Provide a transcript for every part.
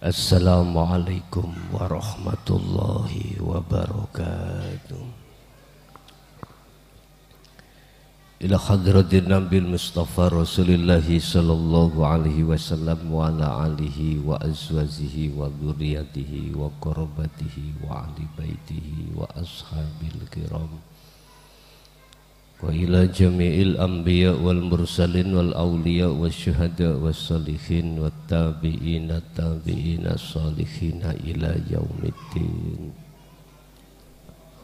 Assalamualaikum warahmatullahi wabarakatuh. Ila hadratin Nabil Mustafa Rasulillahi sallallahu alaihi wasallam wa ala alihi wa azwajihi wa dzurriyyatihi wa qurabatihi wa ahli baitihi wa ashabil kiram wa ila jami'il anbiya wal mursalin wal awliya was syuhada was salihin wat tabi'ina tabi'ina salihina ila yaumiddin,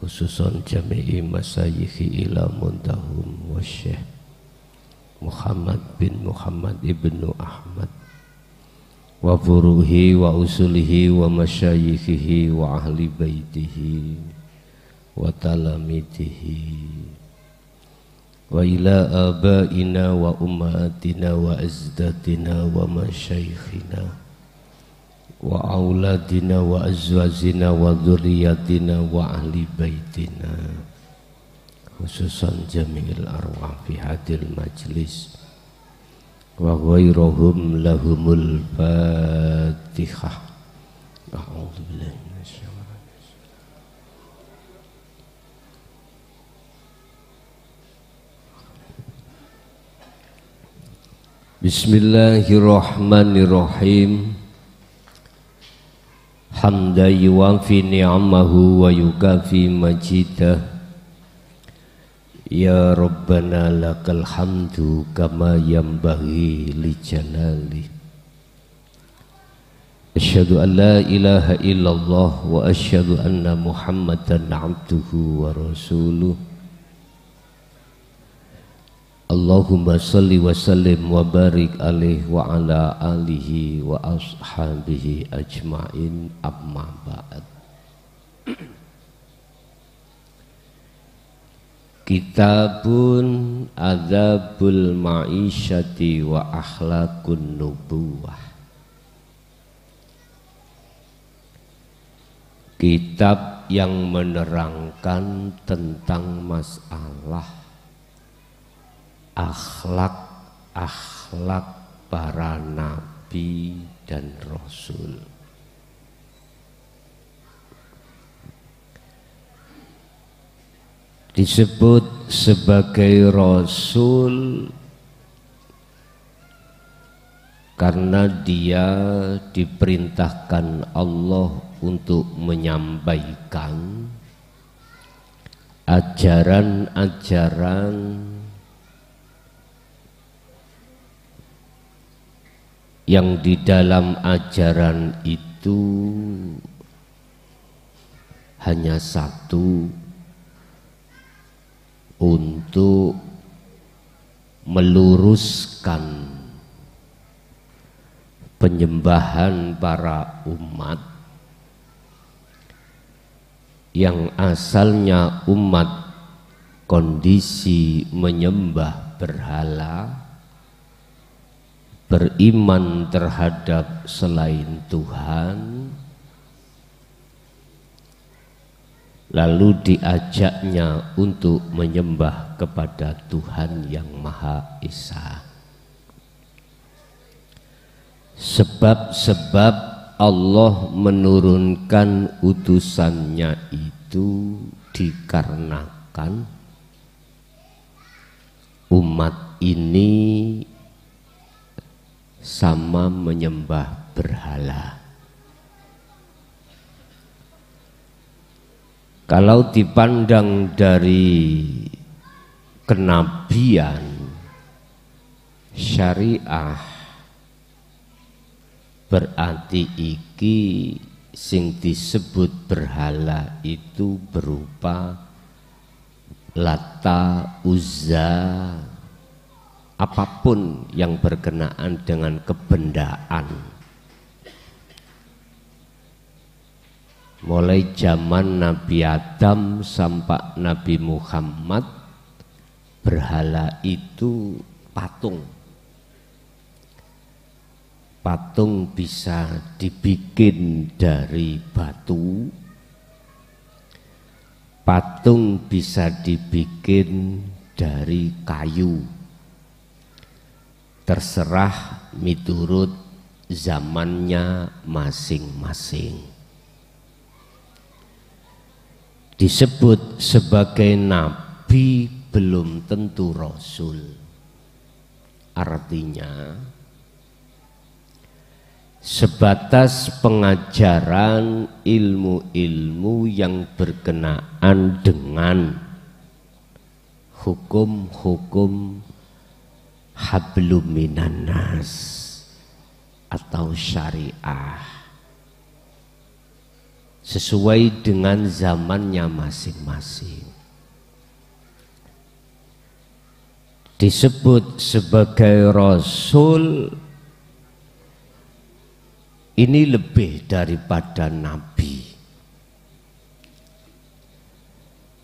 khususan jami'i masayikhi ila muntahum wa syekh Muhammad bin Muhammad ibnu Ahmad wa furuhi wa usulihi wa masyayikhihi wa ahli baitihi wa talamidihi wa ila abaina wa ummatina wa azdatina wa masyayikhina wa auladina wa azwajina wa dzurriyyatina wa ahli baitina, khususan jami'il arwah fi hadil majlis wa ghairuhum lahumul fatihah. A'udzu billahi minasyaitonir rajim. Bismillahirrahmanirrahim. Hamda yuwafi ni'amahu wa yukafi majidah. Ya Rabbana lakal hamdu kama yanbaghi li jalali. Asyhadu an la ilaha illallah wa asyhadu anna Muhammadan abduhu wa rasuluh. Allahumma salli wa sallim wa barik alaihi wa ala alihi wa ashabihi ajma'in, amma ba'd. Kitabun adzabul ma'isyati wa akhlaqun nubuwah. Kitab yang menerangkan tentang masalah akhlak para nabi dan rasul. Disebut sebagai rasul karena dia diperintahkan Allah untuk menyampaikan ajaran-ajaran yang di dalam ajaran itu hanya satu, untuk meluruskan penyembahan para umat yang asalnya umat kondisi menyembah berhala, beriman terhadap selain Tuhan, lalu diajaknya untuk menyembah kepada Tuhan yang Maha Esa. Sebab-sebab Allah menurunkan utusannya itu dikarenakan umat ini sama menyembah berhala. Kalau dipandang dari kenabian, syariah, berarti iki sing disebut berhala itu berupa Lata, Uzza, apapun yang berkenaan dengan kebendaan. Mulai zaman Nabi Adam sampai Nabi Muhammad, berhala itu patung. Patung bisa dibikin dari batu, patung bisa dibikin dari kayu. Terserah miturut zamannya masing-masing. Disebut sebagai nabi belum tentu rasul. Artinya sebatas pengajaran ilmu-ilmu yang berkenaan dengan hukum-hukum hablum minan nas atau syariah sesuai dengan zamannya masing-masing. Disebut sebagai rasul ini lebih daripada nabi.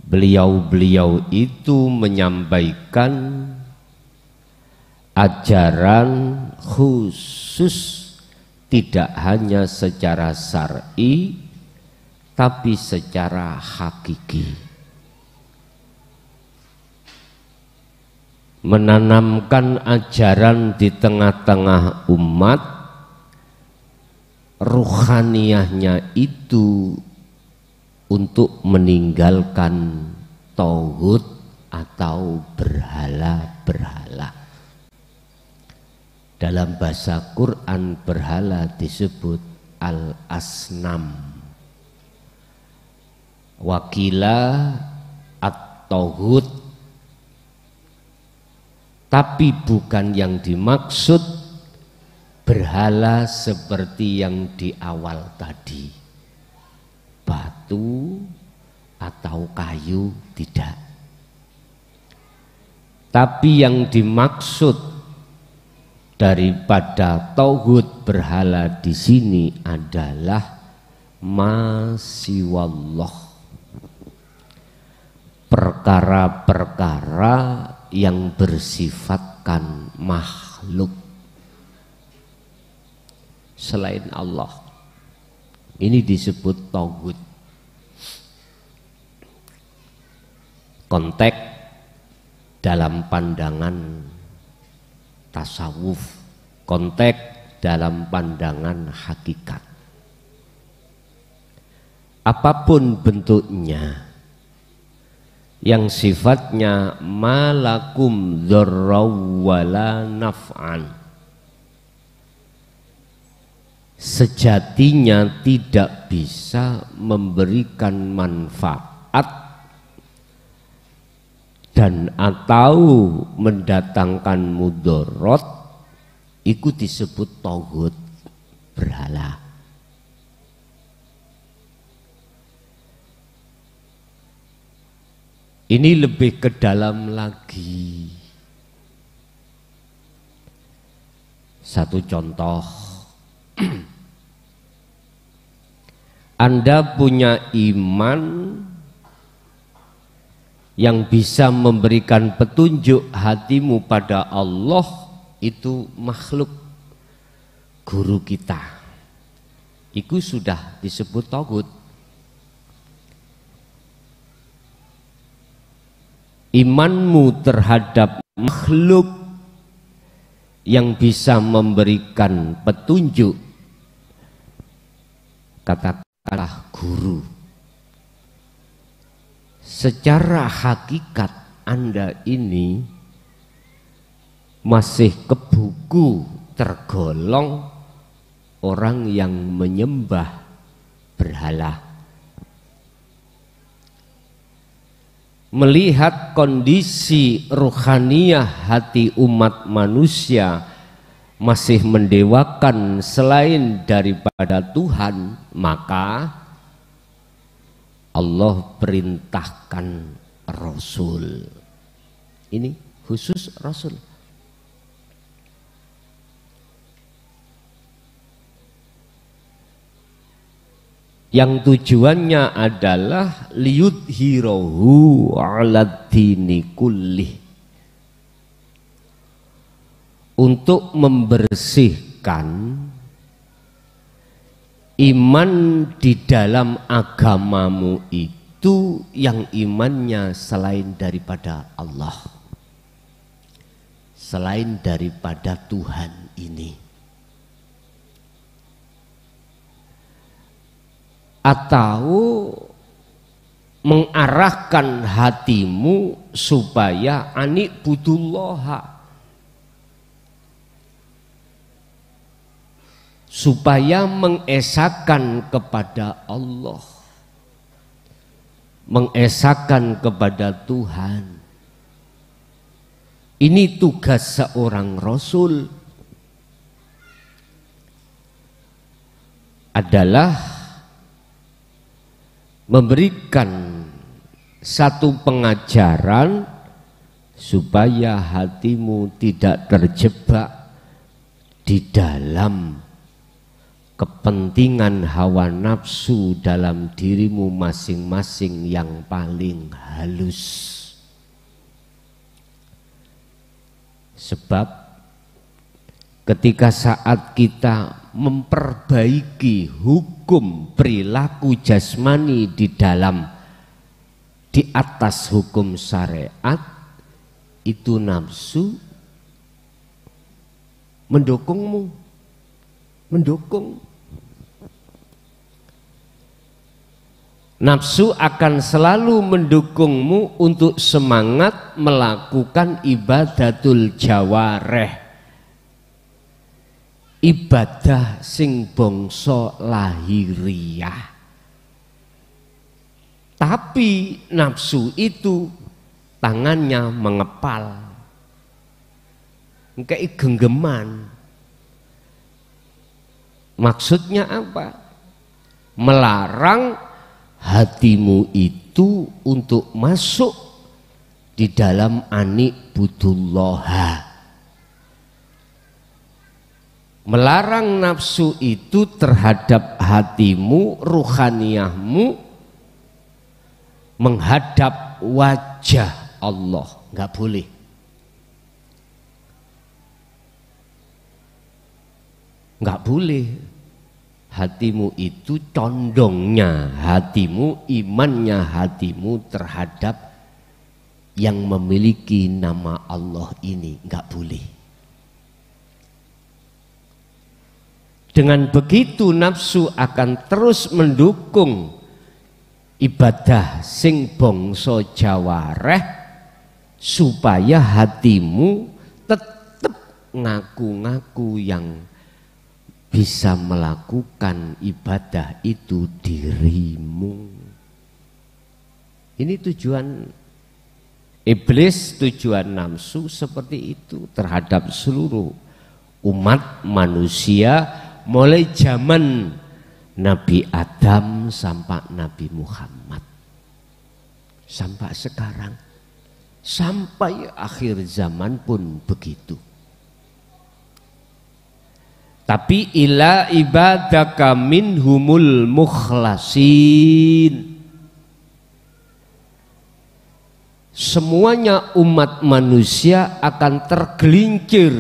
Beliau-beliau itu menyampaikan ajaran khusus, tidak hanya secara syar'i tapi secara hakiki. Menanamkan ajaran di tengah-tengah umat, ruhaniyahnya itu untuk meninggalkan tauhid atau berhala-berhala. Dalam bahasa Quran berhala disebut al-asnam, wakila at-tauhid, tapi bukan yang dimaksud berhala seperti yang di awal tadi, batu atau kayu, tidak. Tapi yang dimaksud daripada tauhid berhala di sini adalah masiwallah, perkara-perkara yang bersifatkan makhluk selain Allah. Ini disebut tauhid. Konteks dalam pandangan tasawuf, konteks dalam pandangan hakikat. Apapun bentuknya yang sifatnya malakum dzarraw wala naf'an, sejatinya tidak bisa memberikan manfaat dan atau mendatangkan mudarat, itu disebut tauhid berhala. Ini lebih ke dalam lagi. Satu contoh, Anda punya iman yang bisa memberikan petunjuk hatimu pada Allah, itu makhluk guru kita, itu sudah disebut tauhid. Imanmu terhadap makhluk yang bisa memberikan petunjuk, katakanlah guru, secara hakikat Anda ini masih kebuku tergolong orang yang menyembah berhala. Melihat kondisi ruhaniyah hati umat manusia masih mendewakan selain daripada Tuhan, maka Allah perintahkan Rasul. Ini khusus Rasul. Yang tujuannya adalah liyudhirahu 'alad dini kullih, untuk membersihkan iman di dalam agamamu itu yang imannya selain daripada Allah, selain daripada Tuhan ini. atau mengarahkan hatimu supaya ani'budullaha, supaya mengesahkan kepada Allah, mengesahkan kepada Tuhan. Ini tugas seorang Rasul, adalah memberikan satu pengajaran supaya hatimu tidak terjebak di dalam kepentingan hawa nafsu dalam dirimu masing-masing yang paling halus. Sebab ketika saat kita memperbaiki hukum perilaku jasmani di atas hukum syariat, itu nafsu mendukung. Nafsu akan selalu mendukungmu untuk semangat melakukan ibadatul jawareh, ibadah sing bangsa lahiriah. Tapi nafsu itu tangannya mengepal, kayak genggeman. Maksudnya apa? Melarang hatimu itu untuk masuk di dalam ani'budullaha. Melarang nafsu itu terhadap hatimu, ruhaniyahmu menghadap wajah Allah, nggak boleh. Nggak boleh. Hatimu itu condongnya hatimu, imannya hatimu terhadap yang memiliki nama Allah ini, nggak boleh. Dengan begitu nafsu akan terus mendukung ibadah sing bangsa jawareh supaya hatimu tetap ngaku-ngaku yang bisa melakukan ibadah itu dirimu. Ini tujuan iblis, tujuan nafsu seperti itu terhadap seluruh umat manusia, mulai zaman Nabi Adam sampai Nabi Muhammad, sampai sekarang, sampai akhir zaman pun begitu. Tapi ila ibadaka minhumul mukhlasin, semuanya umat manusia akan tergelincir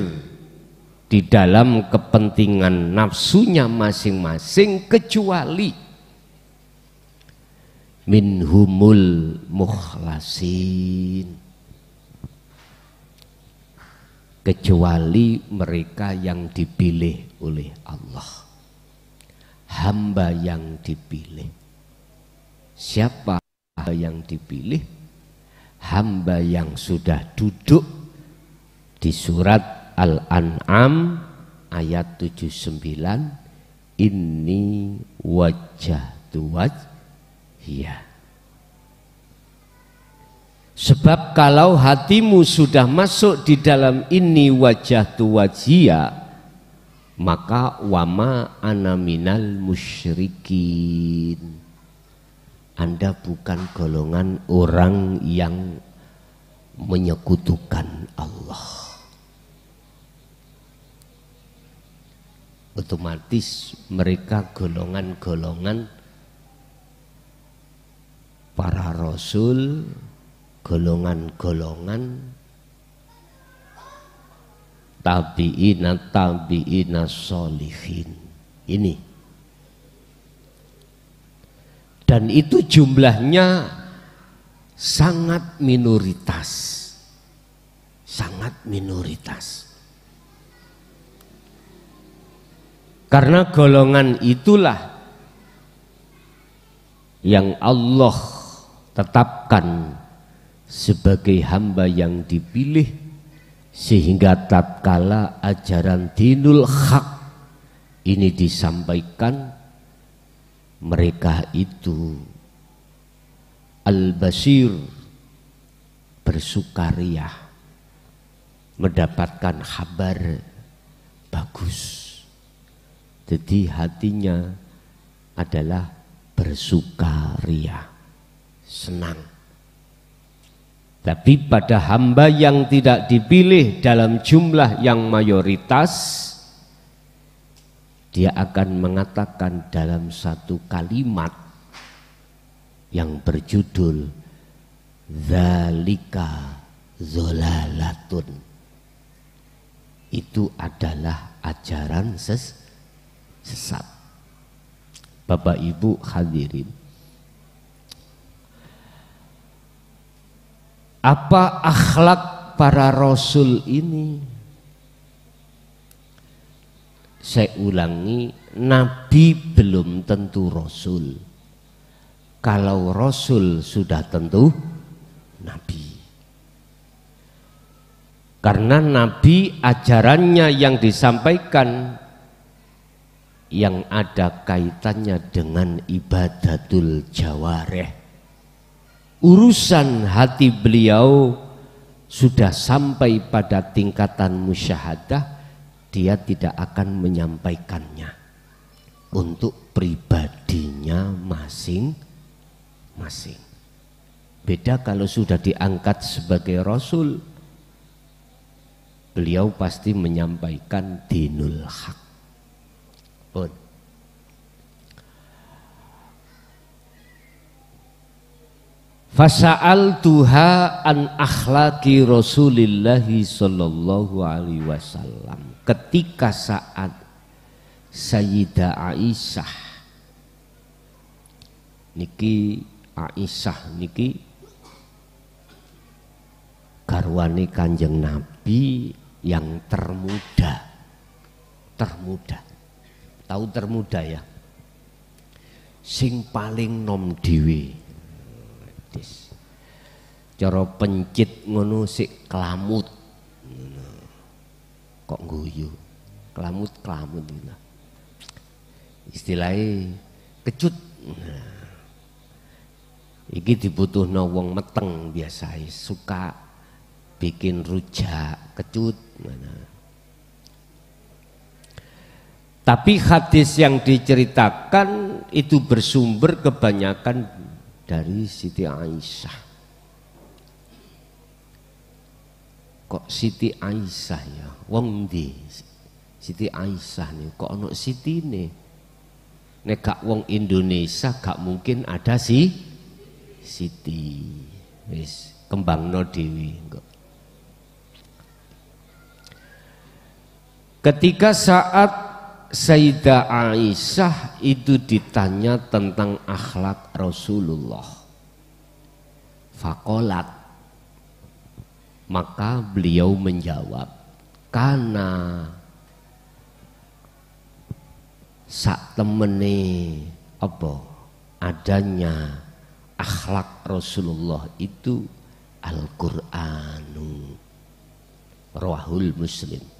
di dalam kepentingan nafsunya masing-masing, kecuali minhumul mukhlasin, kecuali mereka yang dipilih oleh Allah, hamba yang dipilih. Siapa yang dipilih? Hamba yang sudah duduk di surat Al-An'am ayat 79, inni wajjahtu wajhiya. Sebab kalau hatimu sudah masuk di dalam inni wajjahtu wajhiya, maka wama ana minal musyrikin, Anda bukan golongan orang yang menyekutukan Allah. Otomatis mereka golongan-golongan para rasul, golongan-golongan tabi'ina sholihin ini, dan itu jumlahnya sangat minoritas, sangat minoritas. Karena golongan itulah yang Allah tetapkan sebagai hamba yang dipilih, sehingga tatkala ajaran dinul haq ini disampaikan, mereka itu al-basir, bersukaria, mendapatkan kabar bagus. Jadi hatinya adalah bersukaria, senang. Tapi pada hamba yang tidak dipilih dalam jumlah yang mayoritas, dia akan mengatakan dalam satu kalimat yang berjudul Dzalika Dzalalatun. Itu adalah ajaran sesat. Bapak Ibu hadirin, apa akhlak para rasul ini? Saya ulangi, nabi belum tentu rasul. Kalau rasul sudah tentu nabi. Karena nabi ajarannya yang disampaikan yang ada kaitannya dengan ibadatul jawareh. Urusan hati beliau sudah sampai pada tingkatan musyahadah, dia tidak akan menyampaikannya untuk pribadinya masing-masing. Beda kalau sudah diangkat sebagai rasul, beliau pasti menyampaikan dinul haq. Pun fasa'altuha an akhlaqi Rasulillahi sallallahu alaihi wasallam. Ketika saat Sayyidah Aisyah niki, Aisyah niki garwane Kanjeng Nabi yang termuda. Tahu termuda ya? Sing paling nom dhewe. Cara pencit ngono sik kelamut. Kok guyu? Kelamut gitu. Istilahnya kecut. Iki dibutuhno wong meteng biasa, suka bikin rujak, kecut. Tapi hadis yang diceritakan itu bersumber kebanyakan dari Siti Aisyah. Kok Siti Aisyah ya? Wong ndi? Siti Aisyah nih, kok ono Siti nih? Nek gak wong Indonesia gak mungkin ada Siti. Wis kembangno dhewe kok. Ketika saat Sayyidah Aisyah itu ditanya tentang akhlak Rasulullah, faqalat, maka beliau menjawab, karena sak temene apa adanya akhlak Rasulullah itu Al-Qur'anu, rawahul Muslim.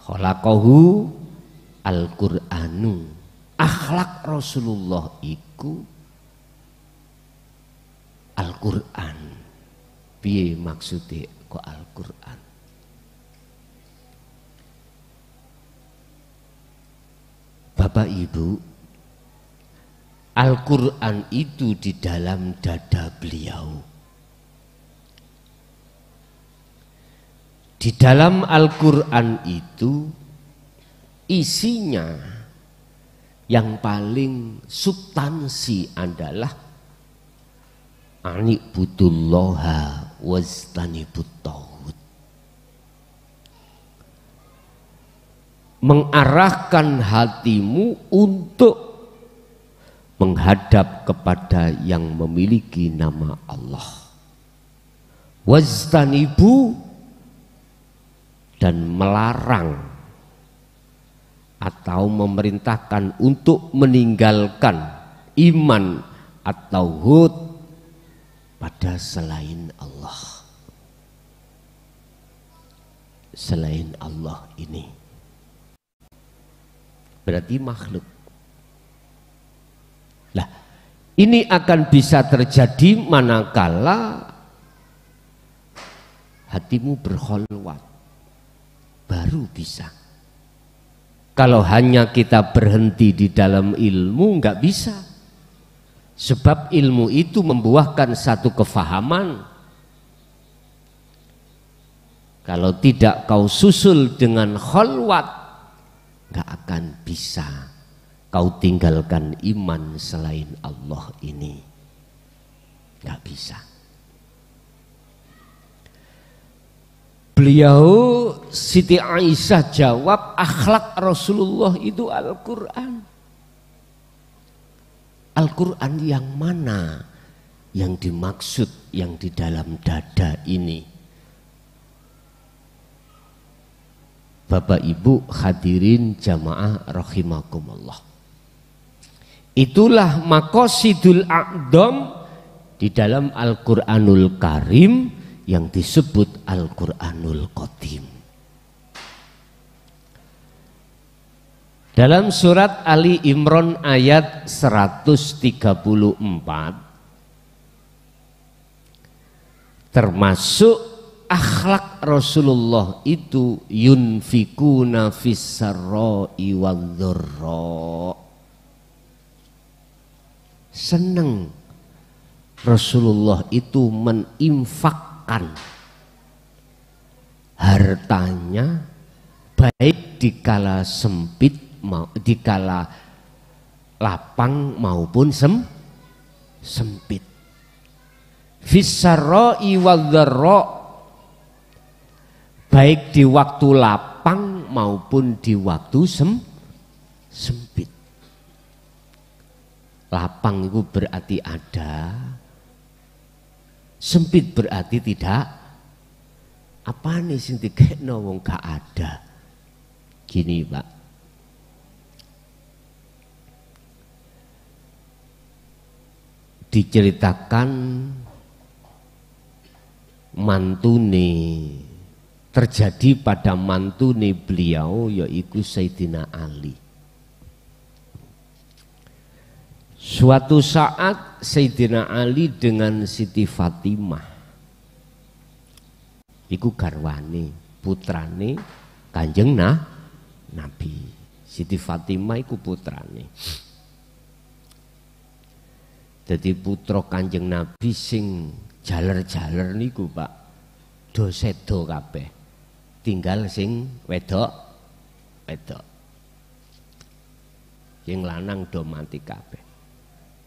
Khalaqahu Al-Qur'anu, akhlak Rasulullah iku Al-Qur'an. Piye maksudnya kok Al-Qur'an? Bapak Ibu, Al-Qur'an itu di dalam dada beliau. Di dalam Al-Qur'an itu isinya yang paling substansi adalah ani'budullaha wajtanibut taghut. Mengarahkan hatimu untuk menghadap kepada yang memiliki nama Allah. Wajtanibu, dan melarang atau memerintahkan untuk meninggalkan iman atau tauhid pada selain Allah. Selain Allah ini berarti makhluk. Lah, ini akan bisa terjadi manakala hatimu berkholwat, baru bisa. Kalau hanya kita berhenti di dalam ilmu nggak bisa, sebab ilmu itu membuahkan satu kefahaman. Kalau tidak kau susul dengan kholwat, nggak akan bisa kau tinggalkan iman selain Allah ini, nggak bisa. Beliau Siti Aisyah jawab, akhlak Rasulullah itu Al-Quran. Al-Quran yang mana yang dimaksud yang di dalam dada ini? Bapak Ibu hadirin jamaah rahimakumullah. Itulah maqasidul a'dham di dalam Al-Qur'anul Karim yang disebut Al-Qur'anul Qadim. Dalam surat Ali Imran ayat 134 termasuk akhlak Rasulullah itu yunfikuna fis-sarra'i wadh-dharra. Seneng Rasulullah itu meninfakkan hartanya baik di kala sempit, di kala lapang maupun sempit. Fis-sarra'i wadh-dharra, baik di waktu lapang maupun di waktu sempit. Lapang itu berarti ada, sempit berarti tidak. Apa nih sing dikekno wong gak ada? Gini Pak, diceritakan mantune, terjadi pada mantune beliau yaitu Sayyidina Ali. Suatu saat Sayyidina Ali dengan Siti Fatimah iku garwane, putrane Kanjeng Nabi. Siti Fatimah iku putrane. Jadi putra Kanjeng Nabi sing jaler-jaler niku Pak, do sedo kabeh. Tinggal sing wedok. Sing lanang do mati kabeh.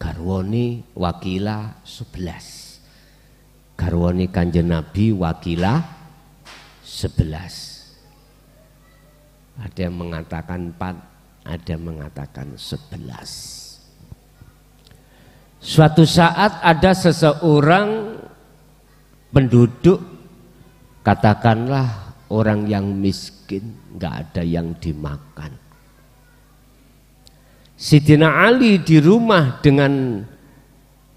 Garwane wakila 11. Garwane Kanjeng Nabi wakila 11. Ada yang mengatakan 4, ada yang mengatakan 11. Suatu saat ada seseorang penduduk, katakanlah orang yang miskin, nggak ada yang dimakan. Sayyidina Ali di rumah dengan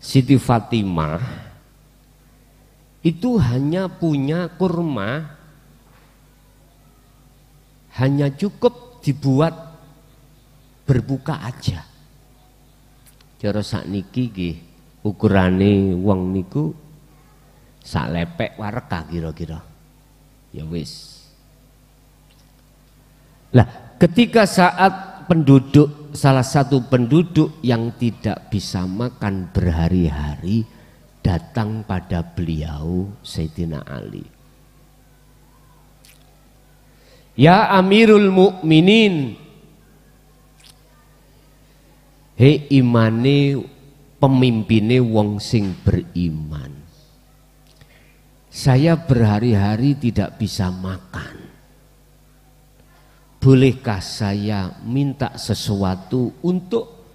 Siti Fatimah itu hanya punya kurma, hanya cukup dibuat berbuka aja. Cara sakniki nggih ukurane wong niku sak lepek wareka kira-kira. Ya wis. Lah, ketika saat salah satu penduduk yang tidak bisa makan berhari-hari datang pada beliau Sayyidina Ali. Ya Amirul Mukminin, hei imane pemimpine wong sing beriman. Saya berhari-hari tidak bisa makan. Bolehkah saya minta sesuatu untuk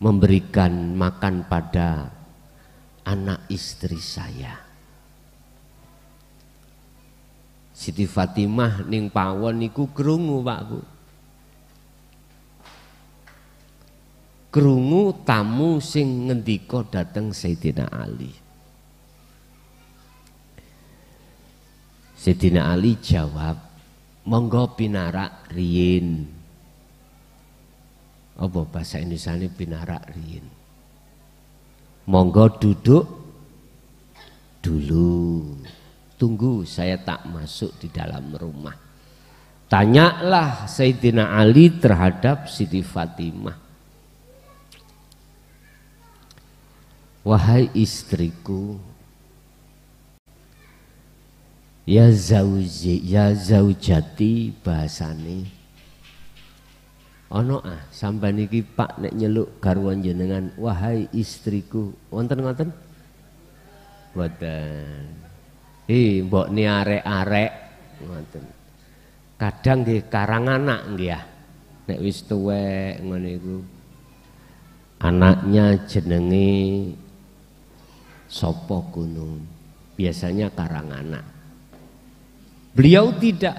memberikan makan pada anak istri saya? Siti Fatimah ning pawon niku krungu Pak Bu. krungu tamu sing ngendika dateng Sayyidina Ali. Sayyidina Ali jawab, monggo pinarak riyin. Apa bahasa Indonesiane pinarak riyin? Monggo duduk dulu. Tunggu saya tak masuk di dalam rumah. Tanyalah Sayyidina Ali terhadap Siti Fatimah. Wahai istriku, ya zauji, ya zaujati bahasane. Ono sampean iki Pak nek nyeluk garwan jenengan wahai istriku. Wonten ngoten? Mboten. Mbok ni arek-arek ngoten. Kadang nggih karanganak nggih ya. Nek wis tuwek ngono iku. Anaknya jenenge sapa gunung. Biasanya karanganak. Beliau tidak.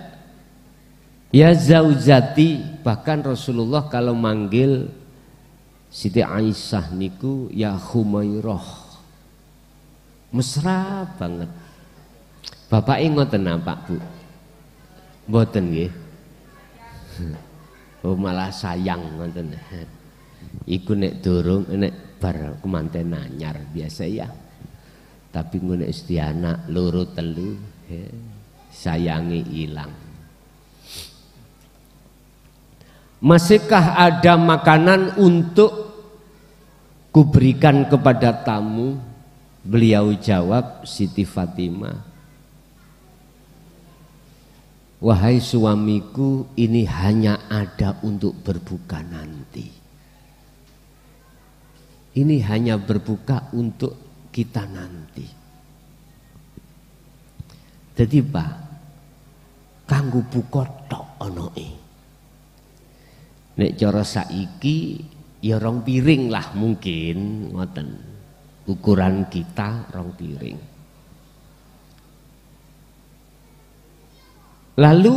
Ya zaujati, bahkan Rasulullah kalau manggil Siti Aisyah niku ya Humairah. Mesra banget. Bapak ngoten apa Bu? Mboten nggih. Oh malah sayang ngoten. Iku nek durung nek bar kemanten anyar biasa ya. Tapi nek wis anak loro telu sayangi ilang. Masihkah ada makanan untuk kuberikan kepada tamu? Beliau jawab, Siti Fatimah, wahai suamiku, ini hanya ada untuk berbuka nanti. Ini hanya berbuka untuk kita nanti. Jadi Pak, kanggo buka tok onoe. Nek cara saiki ya rong piring lah mungkin ngoten. Ukuran kita rong piring. Lalu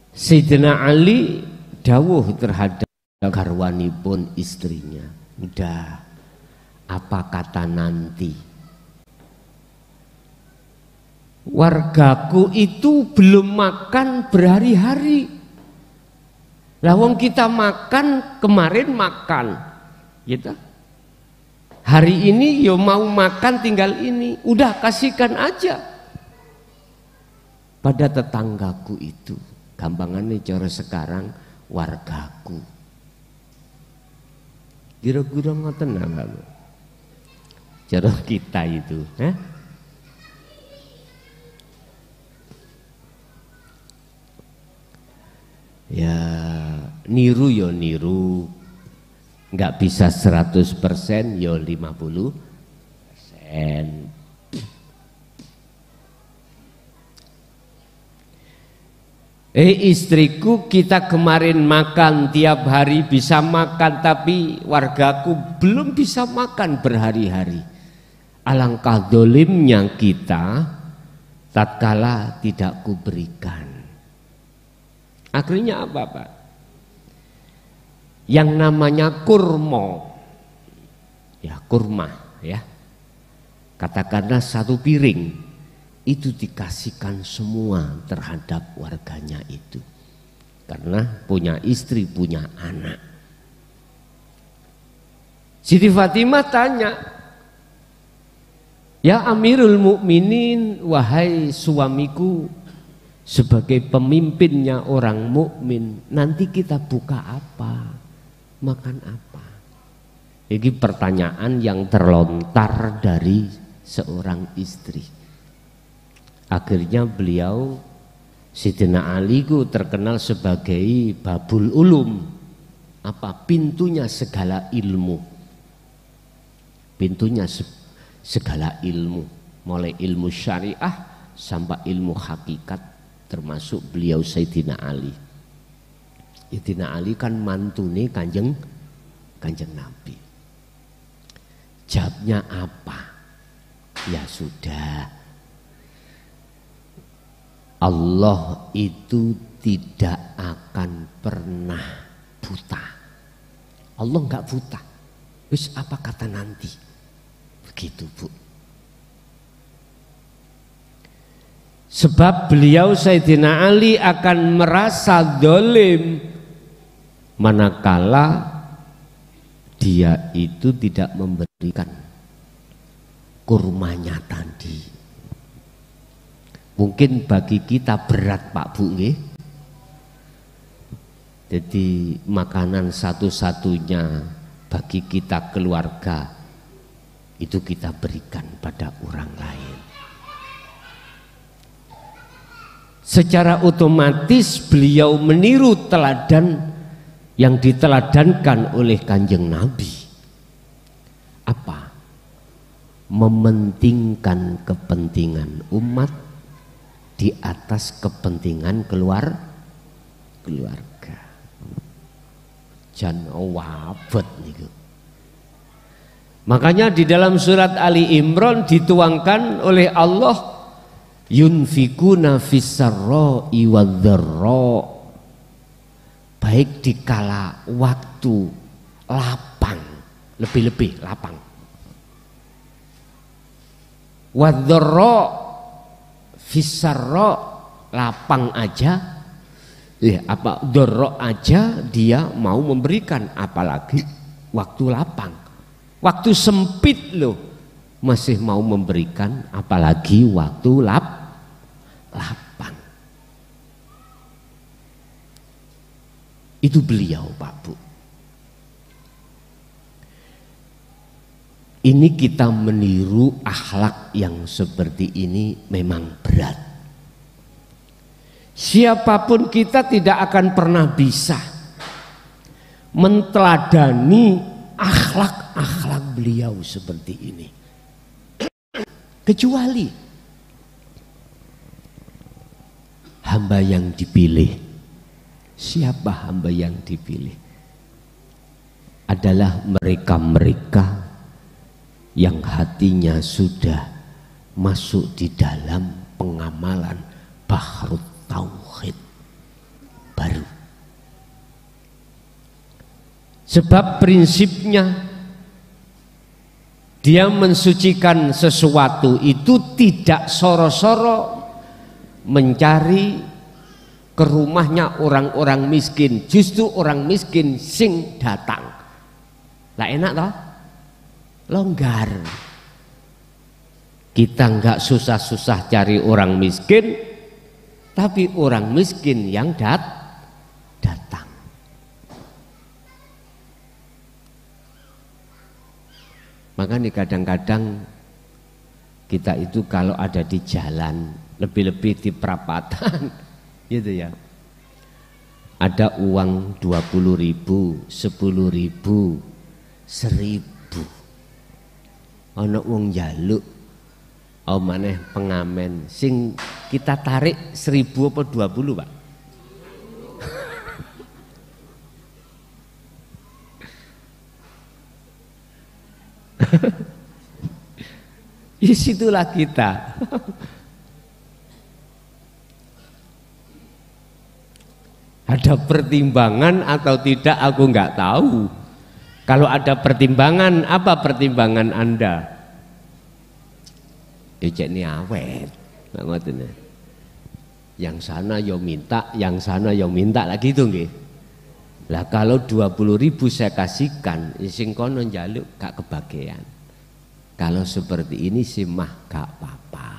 Sayyidina Ali dawuh terhadap garwanipun istrinya, udah apa kata nanti? Wargaku itu belum makan berhari-hari. Lah wong kita makan kemarin makan, gitu. Hari ini yo mau makan tinggal ini, udah kasihkan aja pada tetanggaku itu. Gampangannya cara sekarang wargaku. Kira-kira ngoten apa? Cara kita itu, ya niru ya niru, nggak bisa 100% ya 50%. Istriku, kita kemarin makan tiap hari bisa makan, tapi wargaku belum bisa makan berhari-hari. Alangkah dolimnya kita tatkala tidak kuberikan. Akhirnya apa Pak? Yang namanya kurma, ya kurma ya, katakanlah satu piring itu dikasihkan semua terhadap warganya itu, karena punya istri, punya anak. Siti Fatimah tanya, ya Amirul Mukminin, wahai suamiku, sebagai pemimpinnya orang mukmin, nanti kita buka apa? Makan apa? Ini pertanyaan yang terlontar dari seorang istri. Akhirnya beliau, Sayyidina Ali ku terkenal sebagai Babul Ulum, apa? Pintunya segala ilmu. Pintunya segala ilmu, mulai ilmu syariah sampai ilmu hakikat, termasuk beliau Sayyidina Ali. Sayyidina Ali kan mantune kanjeng Nabi. Jawabnya apa? Ya sudah, Allah itu tidak akan pernah buta. Allah enggak buta. Wis apa kata nanti. Begitu, Bu. Sebab beliau Sayyidina Ali akan merasa zalim manakala dia itu tidak memberikan kurmanya tadi. Mungkin bagi kita berat, Pak Bu, nggih. Jadi makanan satu-satunya bagi kita keluarga itu kita berikan pada orang lain. Secara otomatis beliau meniru teladan yang diteladankan oleh Kanjeng Nabi. Apa? Mementingkan kepentingan umat di atas kepentingan keluarga. Jan wabet niku. Makanya di dalam surat Ali Imran dituangkan oleh Allah, yunfikuna fis-sarra'i wadh-dharra, baik dikala waktu lapang, lebih-lebih lapang. Wadh-dharra fis-sarra, lapang aja. Ya, apa dorok aja dia mau memberikan, apalagi waktu lapang, waktu sempit loh masih mau memberikan, apalagi waktu lapang. Itu beliau, Pak Bu. Ini kita meniru akhlak yang seperti ini memang berat. Siapapun kita tidak akan pernah bisa menteladani akhlak-akhlak beliau seperti ini, kecuali hamba yang dipilih. Siapa hamba yang dipilih? Adalah mereka-mereka yang hatinya sudah masuk di dalam pengamalan Bahrut Tauhid baru. Sebab prinsipnya dia mensucikan sesuatu itu tidak soro-soro mencari ke rumahnya orang-orang miskin, justru orang miskin sing datang. Lah enak toh? Longgar. Kita enggak susah-susah cari orang miskin, tapi orang miskin yang datang. Makanya kadang-kadang kita itu kalau ada di jalan, lebih-lebih di perapatan gitu ya, ada uang 20.000, 10.000, 1.000, ana wong njaluk, maneh pengamen sing kita tarik 1.000 apa 20, Pak? Di situlah kita. Ada pertimbangan atau tidak aku nggak tahu. Kalau ada pertimbangan, apa pertimbangan Anda? Cek ini awet, yang sana yo minta, yang sana yo minta lagi itu nggih. Lah kalau 20.000 saya kasihkan, sing kono njaluk gak kebagian. Kalau seperti ini sih mah gak apa-apa.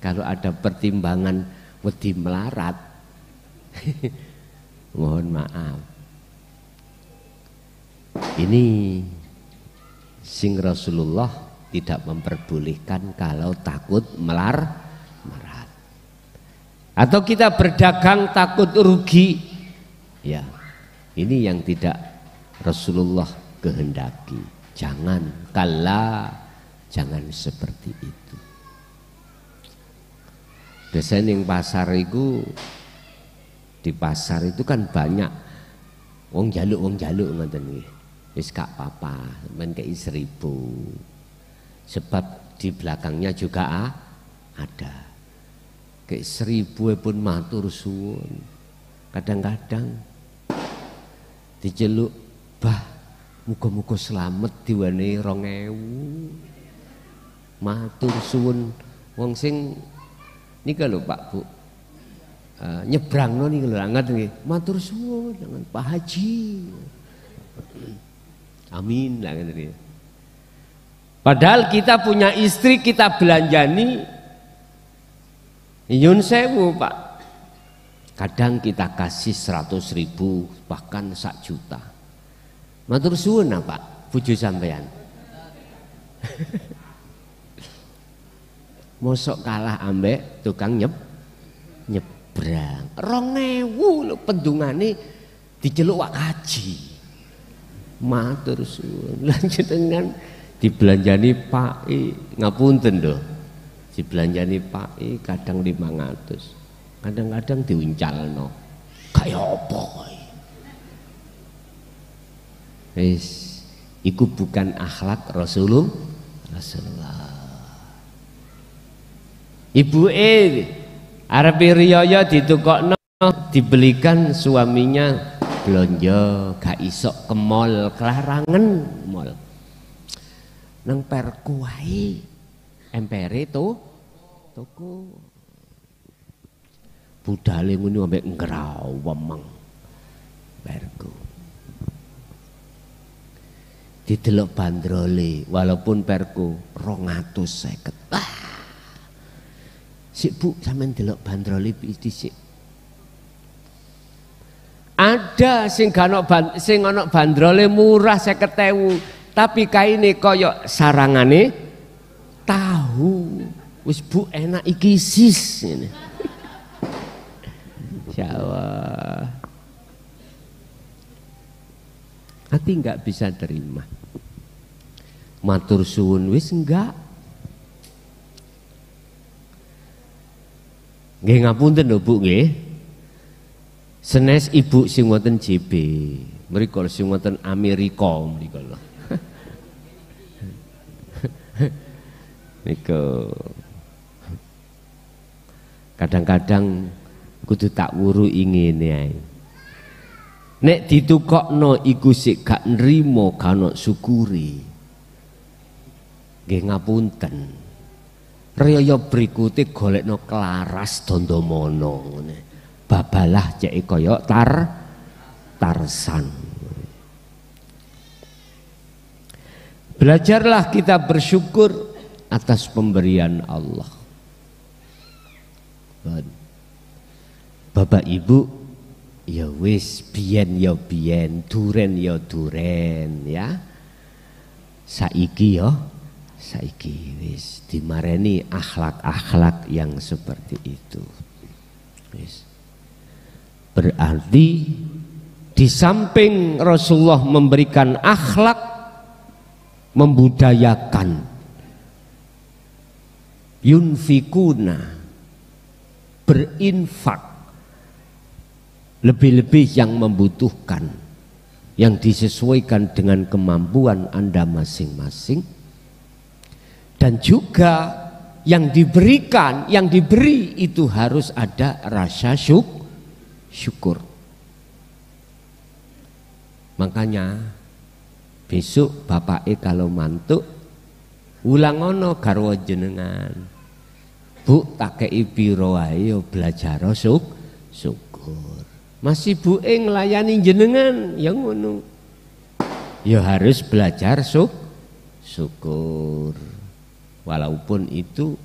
Kalau ada pertimbangan wedi melarat, mohon maaf. Ini sing Rasulullah tidak memperbolehkan kalau takut melar. Atau kita berdagang takut rugi, ya ini yang tidak Rasulullah kehendaki. Jangan, kala jangan seperti itu. Biasanya yang pasar itu, di pasar itu kan banyak wong jaluk ngoten nggih. Wis gak apa-apa, men kei 1.000. Sebab di belakangnya juga ada. Kayak 1.000 pun matur suwun. Kadang-kadang diceluk, "Bah, muga-muga slamet diwane 2000. Matur suwun wong sing nika lho Pak Bu. Nyebrangno niku lho anget nggih. Matur suwun dengan Pak Haji. Amin lah ngene. Padahal kita punya istri, kita belanjani nyun sewu Pak. Kadang kita kasih 100.000 bahkan 1 juta. Matur suwun Pak, bojo sampean. Mosok kalah ambek tukang nyebrang. 2000 lho pendungane diceluk Wak Haji. Matur suwun. Lanjut dengan dibelanjani Pak ngapunten lho. Dibelanjani Pak kadang 500. Kadang-kadang diuncalno. Kaya apa kowe? Wis iku bukan akhlak Rasulullah. Ibuke arep riyaya ditukokno dibelikan suaminya belanja gak iso ke mall, kelarangan mall. Nang Perku wae. Empere toko. Budale ngono ambek ngrawemeng. Perku. Didelok bandrole walaupun Perku 250. Sik Bu sampean delok bandrole dhisik. Ada sing ana bandrole murah 50.000, tapi kaine kaya sarangane tahu. Wis Bu enak iki sis ngene. Insyaallah. Hati enggak bisa terima. Matur suwun wis enggak. Nggih ngapunten lho Bu nggih. Senes ibu sing wonten JB, mriku sing wonten Amerika mriku lho. Niku kadang-kadang kudu tak wuru ngene ae. Nek ditukokno iku sik gak nrimo gak syukuri. Nggih ngapunten. Riyaya berikute golekno kelaras Dandamana ngene. Babalah cek kaya Tarsan. Belajarlah kita bersyukur atas pemberian Allah. Bapak Ibu, ya wis biyen ya biyen, duren ya duren ya. Saiki ya saiki wis dimareni akhlak-akhlak yang seperti itu. Wis. Berarti di samping Rasulullah memberikan akhlak, membudayakan, yunfikuna, berinfak, lebih-lebih yang membutuhkan, yang disesuaikan dengan kemampuan Anda masing-masing, dan juga yang diberikan, yang diberi itu harus ada rasa syukur. Makanya besok bapake kalau mantuk ulang ono garwa jenengan, Bu tak kei piro wae yo belajar syukur. Masih Bu nglayani jenengan ya ngono. Ya harus belajar syukur. Walaupun itu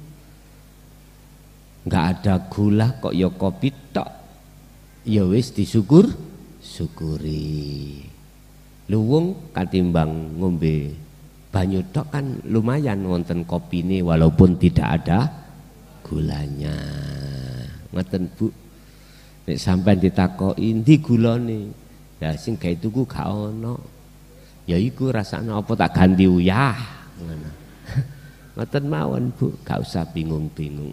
enggak ada gula kok ya kopi tok. Ya wis syukuri. Luwung katimbang ngombe banyu tok kan lumayan wonten kopine walaupun tidak ada gulanya. Ngoten Bu. Nek sampean ditakoki ndi gulane? Lah sing gawe tuku gak ono. Ya iku rasane apa tak ganti uyah ngono. Ngoten mawon Bu, gak usah bingung-bingung.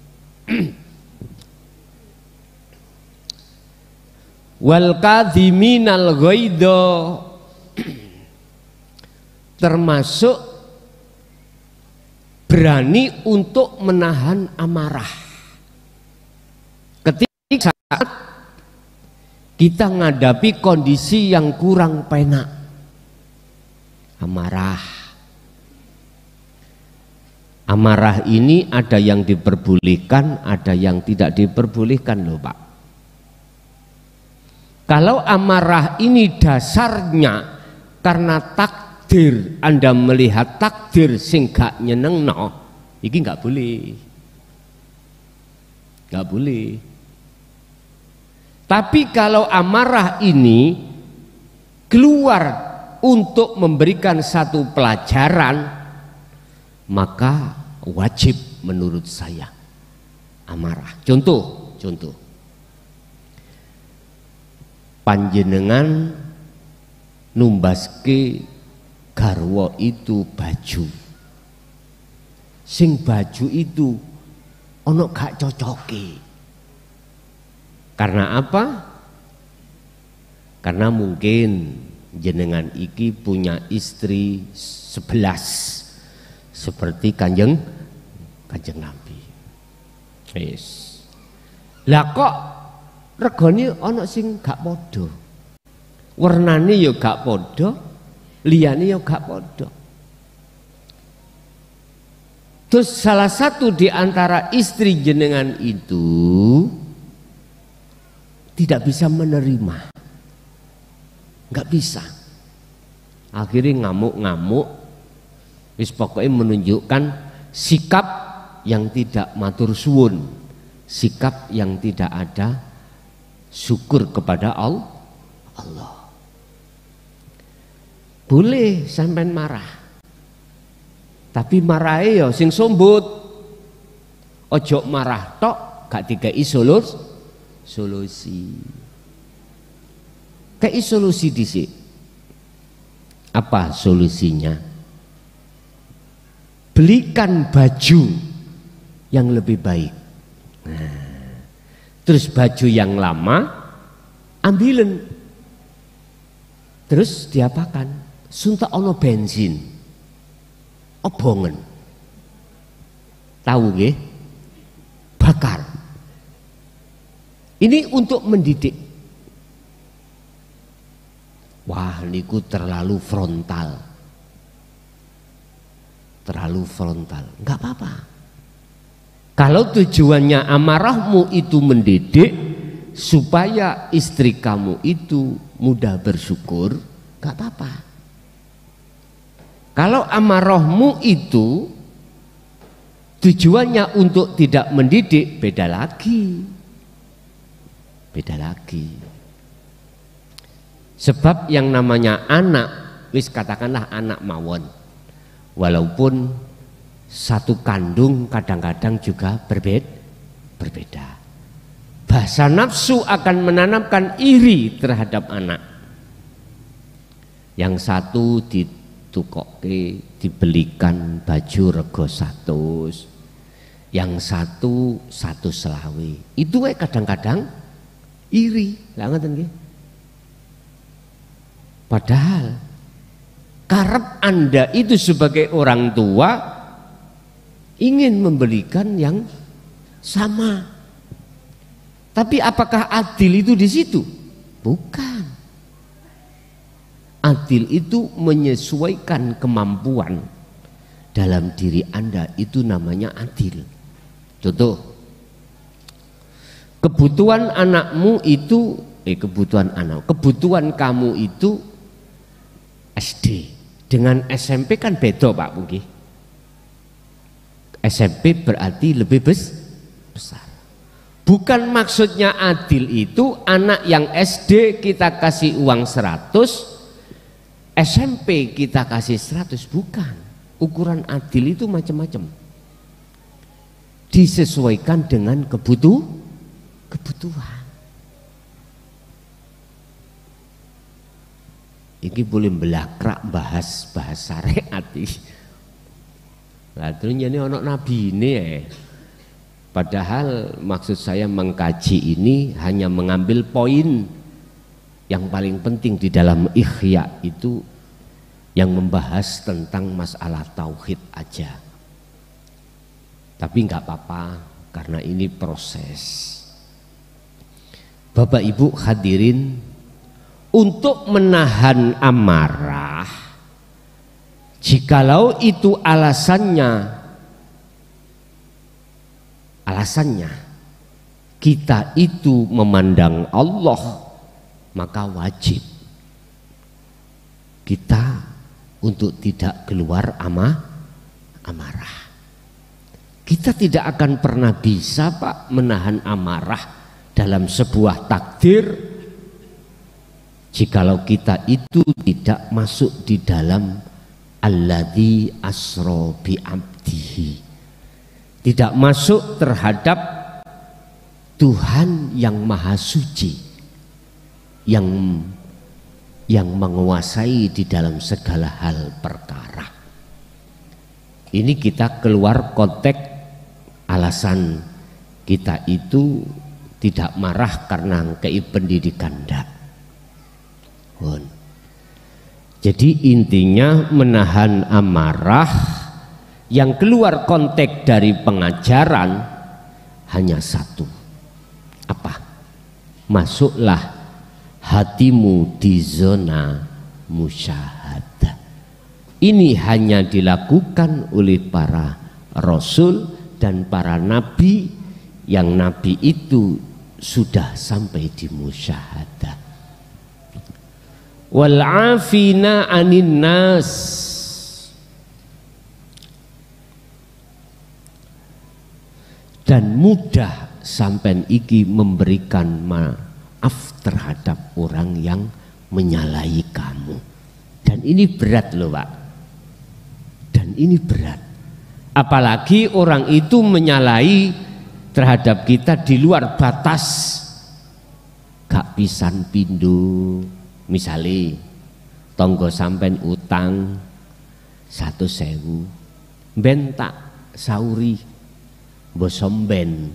Wal kadhiminal ghaidha, termasuk berani untuk menahan amarah. Ketika saat kita menghadapi kondisi yang kurang penak, amarah. Amarah ini ada yang diperbolehkan, ada yang tidak diperbolehkan loh Pak. Kalau amarah ini dasarnya karena takdir, Anda melihat takdir sing gak nyenengno, iki nggak boleh, nggak boleh. Tapi kalau amarah ini keluar untuk memberikan satu pelajaran, maka wajib menurut saya amarah. Contoh, panjenengan numbaske garwa itu baju, sing baju itu ono gak cocoke. Karena apa? Karena mungkin jenengan iki punya istri 11 seperti kanjeng Nabi. Yes. Lah kok regane ana sing gak padha. Wernane ya gak padha, liyane ya gak padha. Terus salah satu di antara istri jenengan itu tidak bisa menerima, nggak bisa. Akhirnya ngamuk-ngamuk, wis pokoknya menunjukkan sikap yang tidak matur suwun, sikap yang tidak ada syukur kepada Allah. Boleh sampean marah, tapi marahnya ya sing sombut. Ojo marah tok gak dikai solusi. Kayak solusi dhisik. Apa solusinya? Belikan baju yang lebih baik. Nah, terus baju yang lama ambilen. Terus diapakan? Suntak ono bensin. Obongen. Tahu nggih? Bakar. Ini untuk mendidik. Wah, niku terlalu frontal. Enggak apa-apa. Kalau tujuannya amarahmu itu mendidik supaya istri kamu itu mudah bersyukur, enggak apa-apa. Kalau amarahmu itu tujuannya untuk tidak mendidik, beda lagi. Sebab yang namanya anak, wis katakanlah anak mawon, walaupun satu kandung kadang-kadang juga berbeda. Bahasa nafsu akan menanamkan iri terhadap anak. Yang satu ditukoke, dibelikan baju rego 100, yang satu 120. Itu kadang-kadang iri, lah ngoten nggih. Padahal karep Anda itu sebagai orang tua ingin memberikan yang sama. Tapi apakah adil itu di situ? Bukan. Adil itu menyesuaikan kemampuan dalam diri Anda, itu namanya adil. Contoh, kebutuhan anakmu itu kebutuhan kamu itu SD dengan SMP kan beda Pak mungkin. SMP berarti lebih besar. Bukan maksudnya adil itu anak yang SD kita kasih uang 100, SMP kita kasih 100, bukan. Ukuran adil itu macam-macam. Disesuaikan dengan kebutuhan. Ini boleh belakrak bahas syariat iki. Lah terus ini ono nabi ini ya. Padahal maksud saya mengkaji ini hanya mengambil poin yang paling penting di dalam Ihya itu, yang membahas tentang masalah tauhid aja. Tapi nggak apa-apa karena ini proses. Bapak Ibu hadirin, untuk menahan amarah, jikalau itu alasannya kita itu memandang Allah, maka wajib kita untuk tidak keluar amarah. Kita tidak akan pernah bisa Pak menahan amarah dalam sebuah takdir jikalau kita itu tidak masuk di dalam alladzi asra bi abdihi, tidak masuk terhadap Tuhan yang maha suci, yang menguasai di dalam segala hal perkara. Ini kita keluar konteks alasan kita itu tidak marah karena kei pendidikan ndak. Jadi intinya menahan amarah yang keluar konteks dari pengajaran hanya satu. Apa? Masuklah hatimu di zona musyahadah. Ini hanya dilakukan oleh para rasul dan para nabi, yang nabi itu sudah sampai di musyahadah. Wal afina anin nas, dan mudah sampai iki memberikan maaf terhadap orang yang menyalahi kamu. Dan ini berat loh Pak, dan ini berat. Apalagi orang itu menyalahi terhadap kita di luar batas, gak pisan pindu. Misalnya tonggo sampean utang 100.000, ben tak sauri bosomben,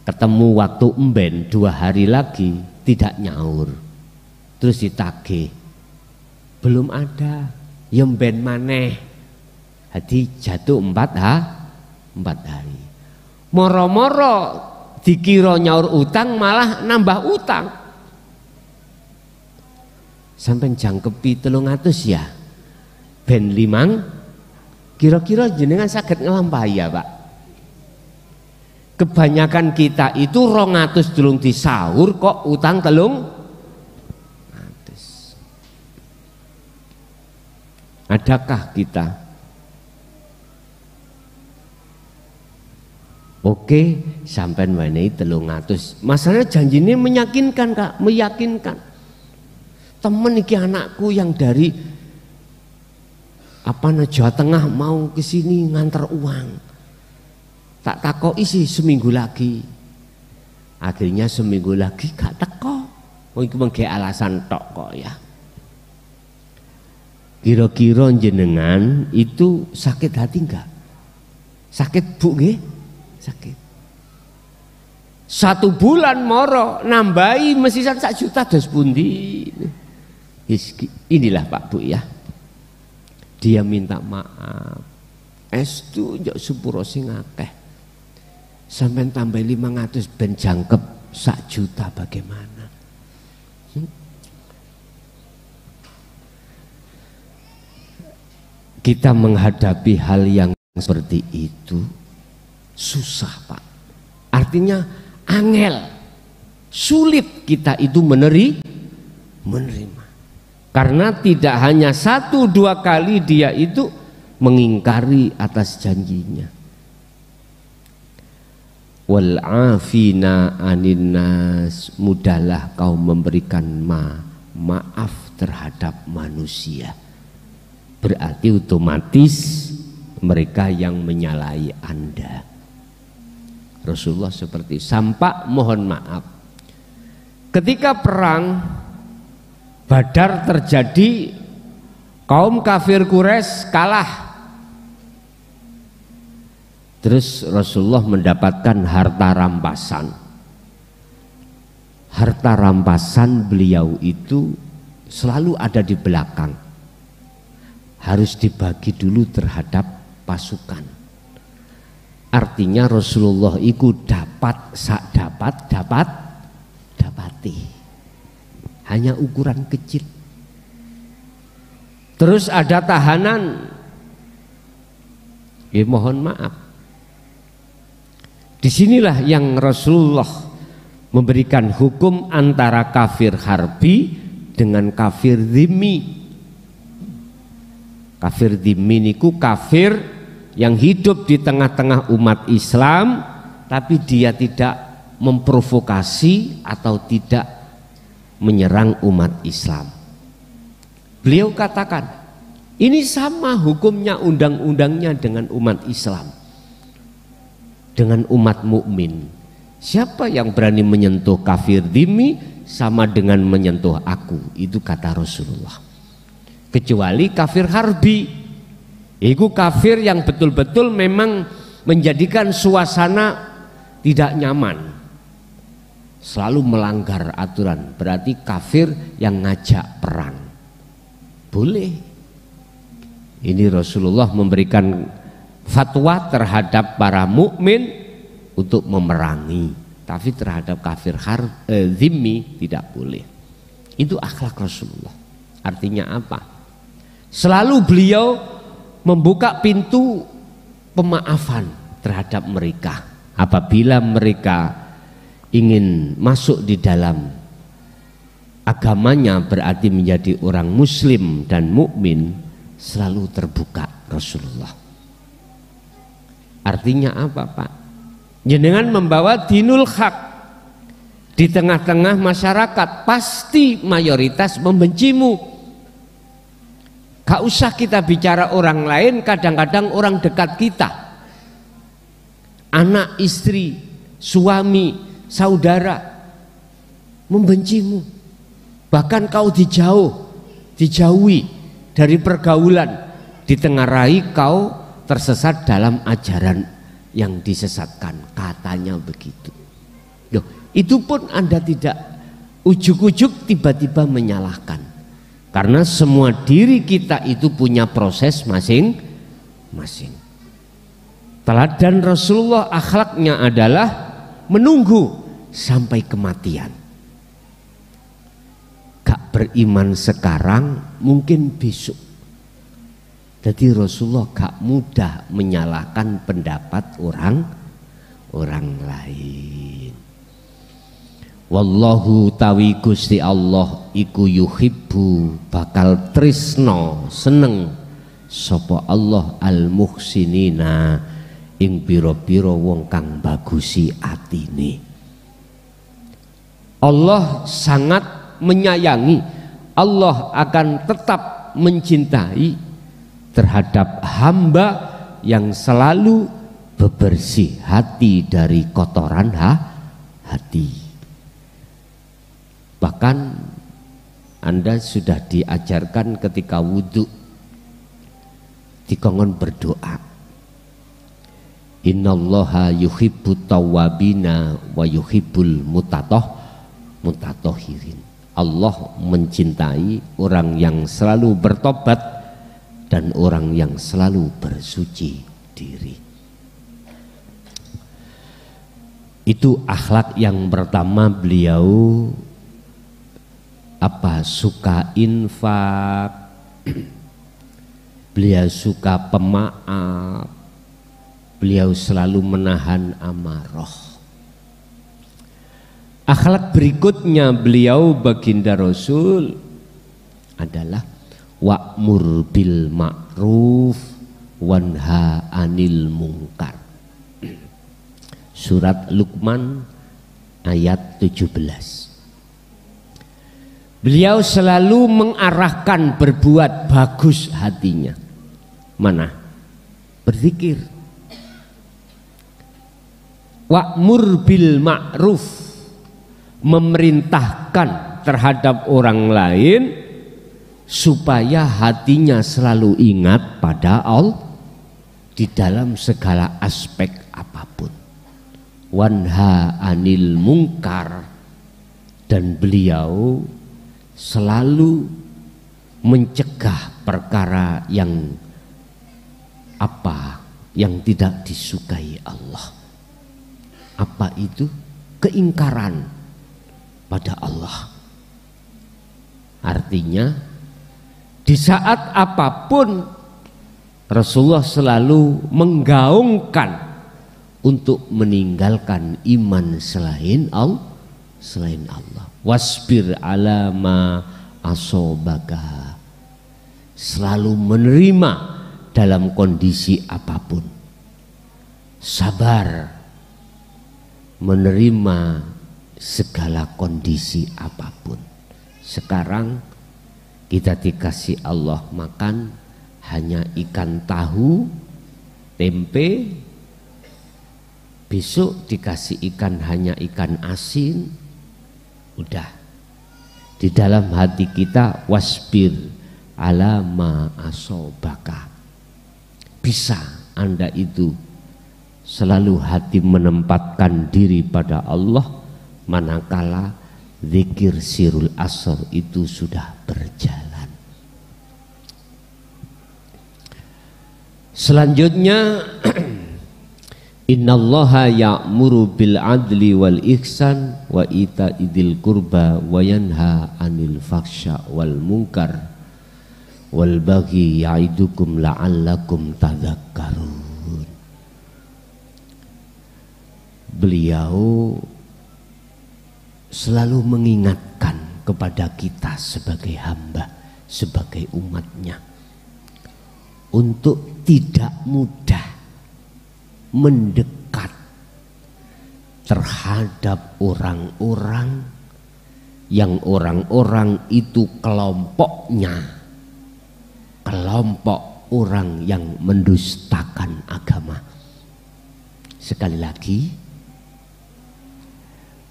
ketemu waktu emben 2 hari lagi tidak nyaur, terus ditagih belum ada, ya ben maneh, jadi jatuh 4 hari, moro-moro dikira nyaur utang malah nambah utang. Sampai jangkepi 300 ya, ben 5, kira-kira jenengan saged ngelampahi ya Pak. Kebanyakan kita itu 200 durung disaur kok utang 300. Adakah kita? Oke, sampai wenehi 300. Masalahnya janjinya meyakinkan Kak, meyakinkan. Temen iki anakku yang dari Jawa Tengah mau ke sini ngantar uang. Tak takoi sih seminggu lagi. Akhirnya seminggu lagi gak teko. Mungkin mengke alasan tok kok ya. Kira-kira jenengan itu sakit hati enggak? Sakit Bu nggih? Sakit. 1 bulan moro nambahi mesisan 1 juta dos pundi. Inilah Pak Bu ya. Dia minta maaf. Estu njok sepuro sing akeh. Sampai tambah 500 ben jangkep 1 juta bagaimana? Kita menghadapi hal yang seperti itu susah Pak. Artinya angel, sulit kita itu menerima. Karena tidak hanya 1-2 kali dia itu mengingkari atas janjinya. Wal afina anin nas, mudahlah kau memberikan maaf terhadap manusia. Berarti otomatis mereka yang menyalahi Anda. Rasulullah seperti sampak mohon maaf. Ketika perang Badar terjadi, kaum kafir Quraisy kalah. Terus Rasulullah mendapatkan harta rampasan. Harta rampasan beliau itu selalu ada di belakang. Harus dibagi dulu terhadap pasukan. Artinya Rasulullah itu dapati. Hanya ukuran kecil. Terus ada tahanan. Ya mohon maaf. Disinilah yang Rasulullah memberikan hukum antara kafir harbi dengan kafir dhimmi. Kafir dhimmi niku kafir yang hidup di tengah-tengah umat Islam, tapi dia tidak memprovokasi atau tidak menyerang umat Islam. Beliau katakan, ini sama hukumnya undang-undangnya dengan umat Islam, dengan umat mukmin. Siapa yang berani menyentuh kafir dhimmi sama dengan menyentuh aku, itu kata Rasulullah. Kecuali kafir harbi. Itu kafir yang betul-betul memang menjadikan suasana tidak nyaman, selalu melanggar aturan, berarti kafir yang ngajak perang. Boleh. Ini Rasulullah memberikan fatwa terhadap para mukmin untuk memerangi, tapi terhadap kafir dhimmi tidak boleh. Itu akhlak Rasulullah. Artinya apa? Selalu beliau membuka pintu pemaafan terhadap mereka apabila mereka ingin masuk di dalam agamanya, berarti menjadi orang muslim dan mukmin, selalu terbuka Rasulullah. Artinya apa, Pak? Jenengan membawa dinul haq di tengah-tengah masyarakat, pasti mayoritas membencimu. Gak usah kita bicara orang lain, kadang-kadang orang dekat kita, anak, istri, suami, saudara membencimu. Bahkan kau dijauhi dari pergaulan, ditengarai kau tersesat dalam ajaran yang disesatkan, katanya begitu. Loh, itu pun Anda tidak ujuk-ujuk tiba-tiba menyalahkan. Karena semua diri kita itu punya proses masing-masing. Teladan Rasulullah akhlaknya adalah menunggu sampai kematian. Gak beriman sekarang, mungkin besok. Jadi Rasulullah gak mudah menyalahkan pendapat orang lain. Wallahu tawi Gusti Allah iku yuhibbu, bakal tresno seneng sapa Allah al muhsinina ing pira-pira wong kang bagusi atine. Allah sangat menyayangi, Allah akan tetap mencintai terhadap hamba yang selalu bebersih hati dari kotoran hati. Bahkan Anda sudah diajarkan ketika wudhu dikongkon berdoa, innallaha yuhibbut tawwabina wa yuhibbul mutatahhirin. Allah mencintai orang yang selalu bertobat dan orang yang selalu bersuci diri. Itu akhlak yang pertama beliau suka infak, beliau suka pemaaf, beliau selalu menahan amarah. Akhlak berikutnya beliau baginda Rasul adalah wa'mur bil ma'ruf wanha anil munkar. Surat Luqman ayat 17. Beliau selalu mengarahkan berbuat bagus hatinya. Mana? Berzikir. Wa'mur bil ma'ruf, memerintahkan terhadap orang lain supaya hatinya selalu ingat pada Allah di dalam segala aspek apapun. Wanha anil munkar, dan beliau selalu mencegah perkara yang yang tidak disukai Allah. Apa itu? Keingkaran pada Allah. Artinya di saat apapun Rasulullah selalu menggaungkan untuk meninggalkan iman selain Allah. Wasbir ala ma asobaka. Selalu menerima dalam kondisi apapun. Sabar menerima segala kondisi apapun. Sekarang kita dikasih Allah makan hanya ikan tahu, tempe. Besok dikasih ikan hanya ikan asin. Udah. Di dalam hati kita wasbir ala ma asobaka. Bisa Anda itu selalu hati menempatkan diri pada Allah manakala zikir sirul asr itu sudah berjalan. Selanjutnya innallaha ya'muru bil adli wal ihsan wa ita'idil qurba wa yanha 'anil faksha wal munkar wal baghi ya'idukum la'allakum tadhakkarun. Beliau selalu mengingatkan kepada kita sebagai hamba, sebagai umatnya, untuk tidak mudah mendekat terhadap orang-orang yang orang-orang itu kelompoknya, kelompok orang yang mendustakan agama. Sekali lagi,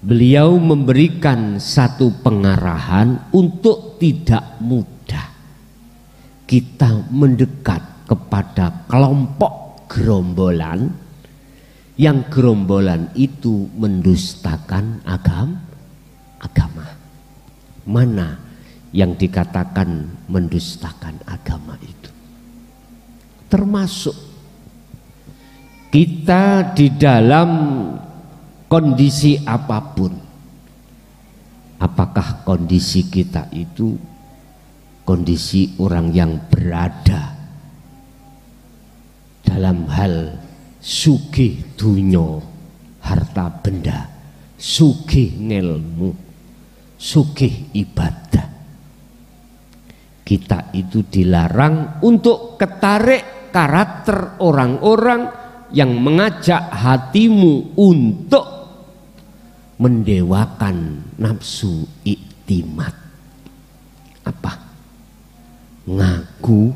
beliau memberikan satu pengarahan untuk tidak mudah kita mendekat kepada kelompok gerombolan yang gerombolan itu mendustakan agama. Mana yang dikatakan mendustakan agama itu? Termasuk kita di dalam kondisi apapun. Apakah kondisi kita itu kondisi orang yang berada dalam hal sugih dunyo, harta benda, sugih ngelmu, sugih ibadah. Kita itu dilarang untuk ketarik karakter orang-orang yang mengajak hatimu untuk mendewakan nafsu iktimat. Apa? Ngaku.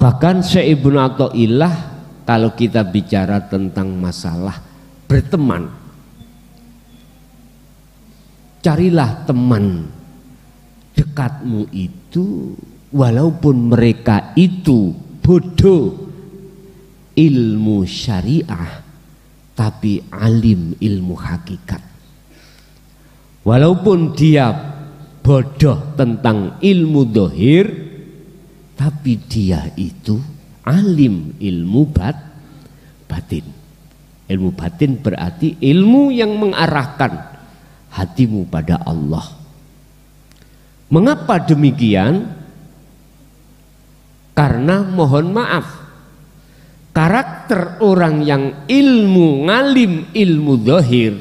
Bahkan Syekh Ibnu Athaillah kalau kita bicara tentang masalah berteman, carilah teman dekatmu itu walaupun mereka itu bodoh ilmu syariah tapi alim ilmu hakikat. Walaupun dia bodoh tentang ilmu dohir tapi dia itu alim ilmu batin. Ilmu batin berarti ilmu yang mengarahkan hatimu pada Allah. Mengapa demikian? Karena mohon maaf, karakter orang yang ilmu ngalim ilmu zahir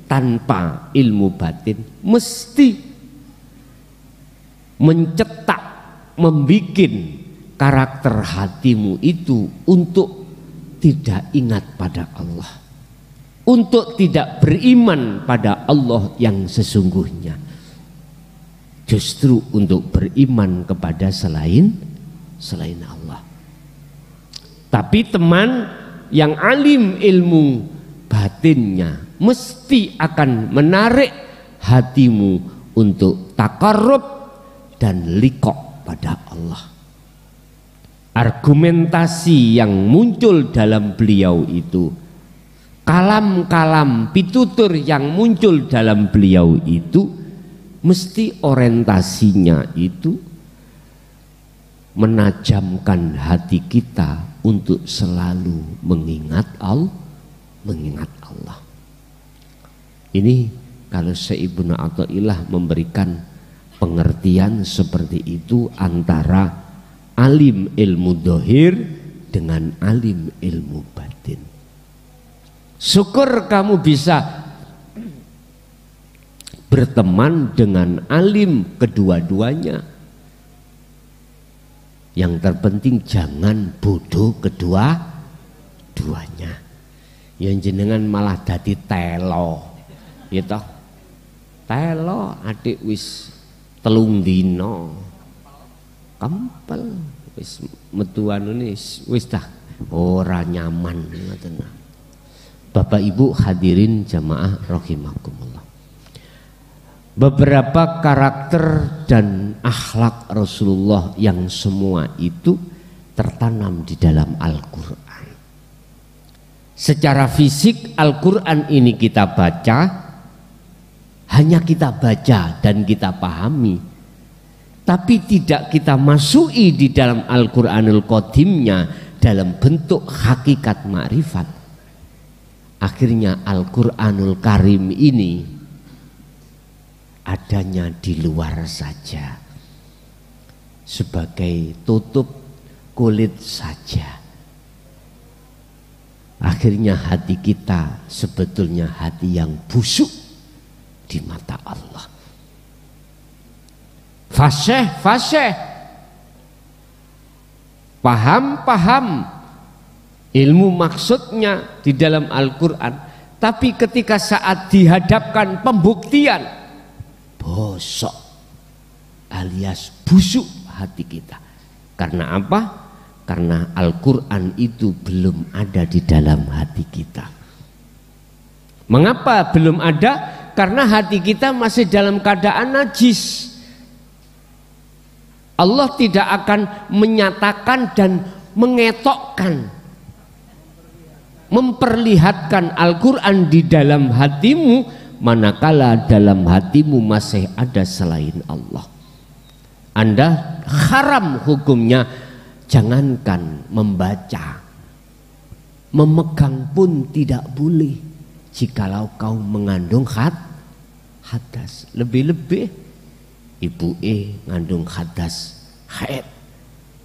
tanpa ilmu batin mesti mencetak, membikin karakter hatimu itu untuk tidak ingat pada Allah, untuk tidak beriman pada Allah yang sesungguhnya, justru untuk beriman kepada selain Allah. Tapi teman yang alim ilmu batinnya mesti akan menarik hatimu untuk takarrub dan liqah pada Allah. Argumentasi yang muncul dalam beliau itu, kalam-kalam pitutur yang muncul dalam beliau itu mesti orientasinya itu menajamkan hati kita untuk selalu mengingat Allah. Ini kalau Syekh Ibnu Athaillah memberikan pengertian seperti itu antara alim ilmu dohir dengan alim ilmu batin. Syukur kamu bisa berteman dengan alim kedua-duanya. Yang terpenting jangan bodoh kedua-duanya. Yang jenengan malah dadi telo. Gitu. Telo adik wis 3 dina. Kempel wis metuan ini wis dah ora nyaman ngoten. Bapak Ibu hadirin jamaah rahimakumullah. Beberapa karakter dan akhlak Rasulullah yang semua itu tertanam di dalam Al-Quran. Secara fisik Al-Quran ini kita baca, hanya kita baca dan kita pahami, tapi tidak kita masuki di dalam Al-Quranul Qadimnya dalam bentuk hakikat ma'rifat. Akhirnya Al-Quranul Karim ini adanya di luar saja, sebagai tutup kulit saja. Akhirnya hati kita sebetulnya hati yang busuk di mata Allah. Fasih, paham ilmu maksudnya di dalam Al-Quran, tapi ketika saat dihadapkan pembuktian, bosok alias busuk hati kita. Karena apa? Karena Al-Quran itu belum ada di dalam hati kita. Mengapa belum ada? Karena hati kita masih dalam keadaan najis. Allah tidak akan menyatakan dan mengetokkan, memperlihatkan Al-Quran di dalam hatimu manakala dalam hatimu masih ada selain Allah. Anda haram hukumnya, jangankan membaca, memegang pun tidak boleh jikalau kau mengandung hadas. Lebih-lebih ibu ngandung hadas haid,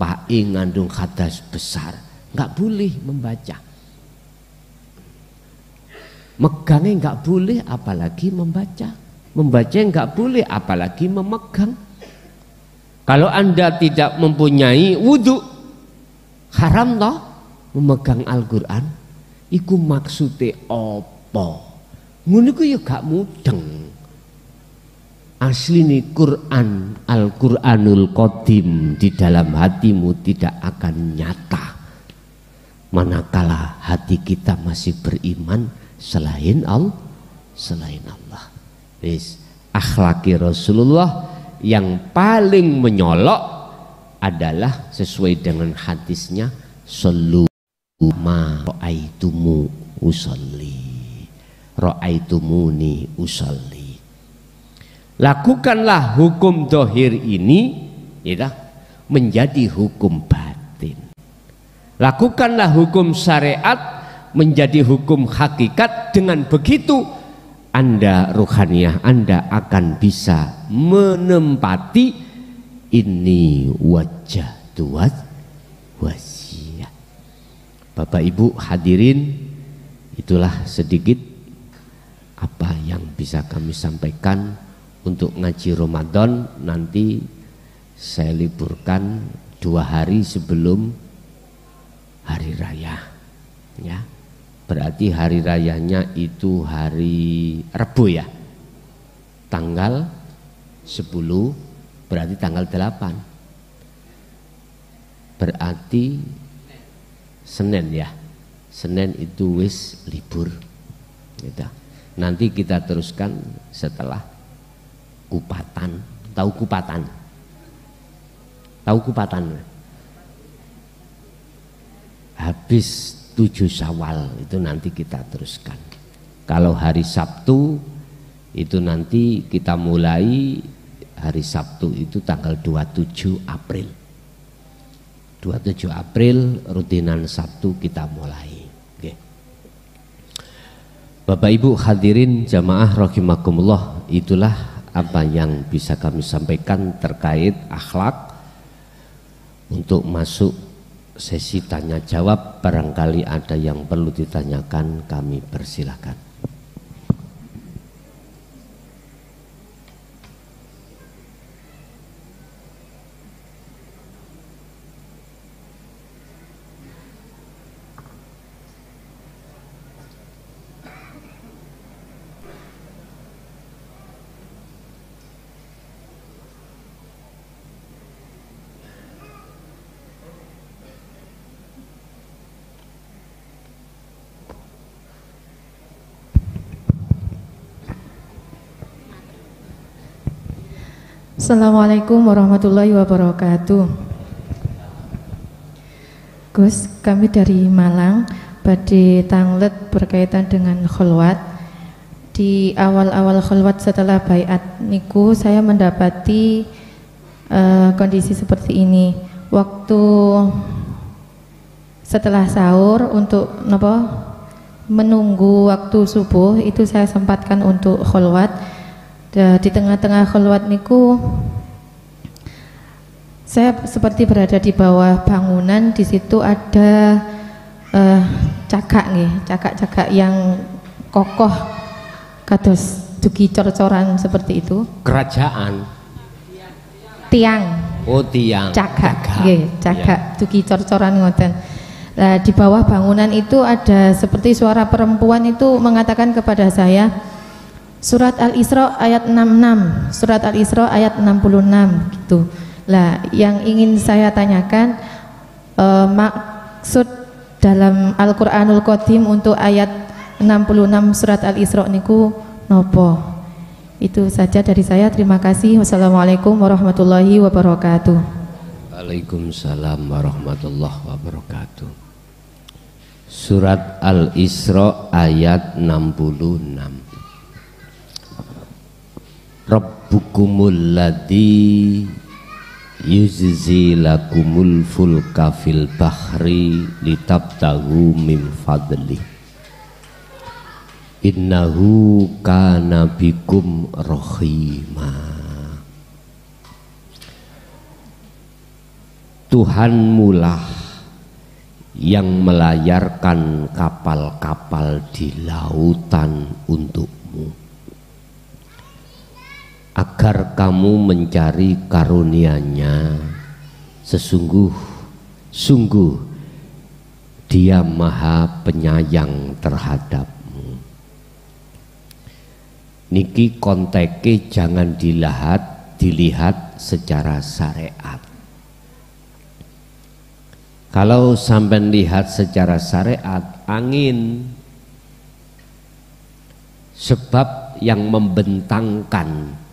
pak ngandung hadas besar, nggak boleh membaca. Megangnya nggak boleh, apalagi membaca. Membaca nggak boleh, apalagi memegang. Kalau Anda tidak mempunyai wudhu, haram toh memegang Al-Quran. Iku maksudnya apa? Ngono iku ya gak mudeng. Asli nih Quran, Al-Quranul Qadim di dalam hatimu tidak akan nyata manakala hati kita masih beriman selain Allah. Wis akhlaki Rasulullah yang paling menyolok adalah sesuai dengan hadisnya, sallu ma ra'aitumu usolli, ra'aitumuni usolli. Lakukanlah hukum dohir ini ya, menjadi hukum batin. Lakukanlah hukum syariat menjadi hukum hakikat. Dengan begitu Anda ruhaniyah Anda akan bisa menempati ini wajah tuat wasiat. Bapak Ibu hadirin, itulah sedikit apa yang bisa kami sampaikan untuk ngaji Ramadan. Nanti saya liburkan 2 hari sebelum hari raya ya. Berarti hari rayanya itu hari Rebo ya, tanggal 10, berarti tanggal 8, berarti Senin ya. Senin itu wis libur gitu. Nanti kita teruskan setelah Kupatan. Tahu Kupatan? Tahu Kupatan? Habis 7 Syawal itu nanti kita teruskan. Kalau hari Sabtu Itu nanti kita mulai hari Sabtu itu tanggal 27 April. 27 April rutinan Sabtu kita mulai. Oke. Bapak Ibu hadirin jamaah rahimakumullah, itulah apa yang bisa kami sampaikan terkait akhlak. Untuk masuk sesi tanya jawab, barangkali ada yang perlu ditanyakan, kami persilahkan. Assalamualaikum warahmatullahi wabarakatuh. Gus, kami dari Malang, badhe tanglet berkaitan dengan kholwat. Di awal-awal kholwat setelah baiat niku saya mendapati kondisi seperti ini. Waktu setelah sahur untuk menunggu waktu subuh itu saya sempatkan untuk kholwat. Di tengah-tengah kholwat niku saya seperti berada di bawah bangunan. Di situ ada cakak yang kokoh kados dugi cor-coran seperti itu. Kerajaan. Tiang. Oh, tiang. Cakak dugi cor-coran ngoten. Nah, di bawah bangunan itu ada seperti suara perempuan itu mengatakan kepada saya, Surat Al-Isra ayat 66, Surat Al-Isra ayat 66 gitu. Lah, yang ingin saya tanyakan maksud dalam Al-Qur'anul Qadim untuk ayat 66 Surat Al-Isra niku nopo? Itu saja dari saya. Terima kasih. Wassalamualaikum warahmatullahi wabarakatuh. Waalaikumsalam warahmatullahi wabarakatuh. Surat Al-Isra ayat 66. Rabbukumul ladzi yuzzi lakumul fulka fil bahri litabtaghu min fadli innahu kana bikum rahima. Tuhanmulah yang melayarkan kapal-kapal di lautan untukmu agar kamu mencari karunia-Nya. Sungguh Dia Maha Penyayang terhadapmu. Niki konteke jangan dilihat secara syariat. Kalau sampai lihat secara syariat, angin, sebab yang membentangkan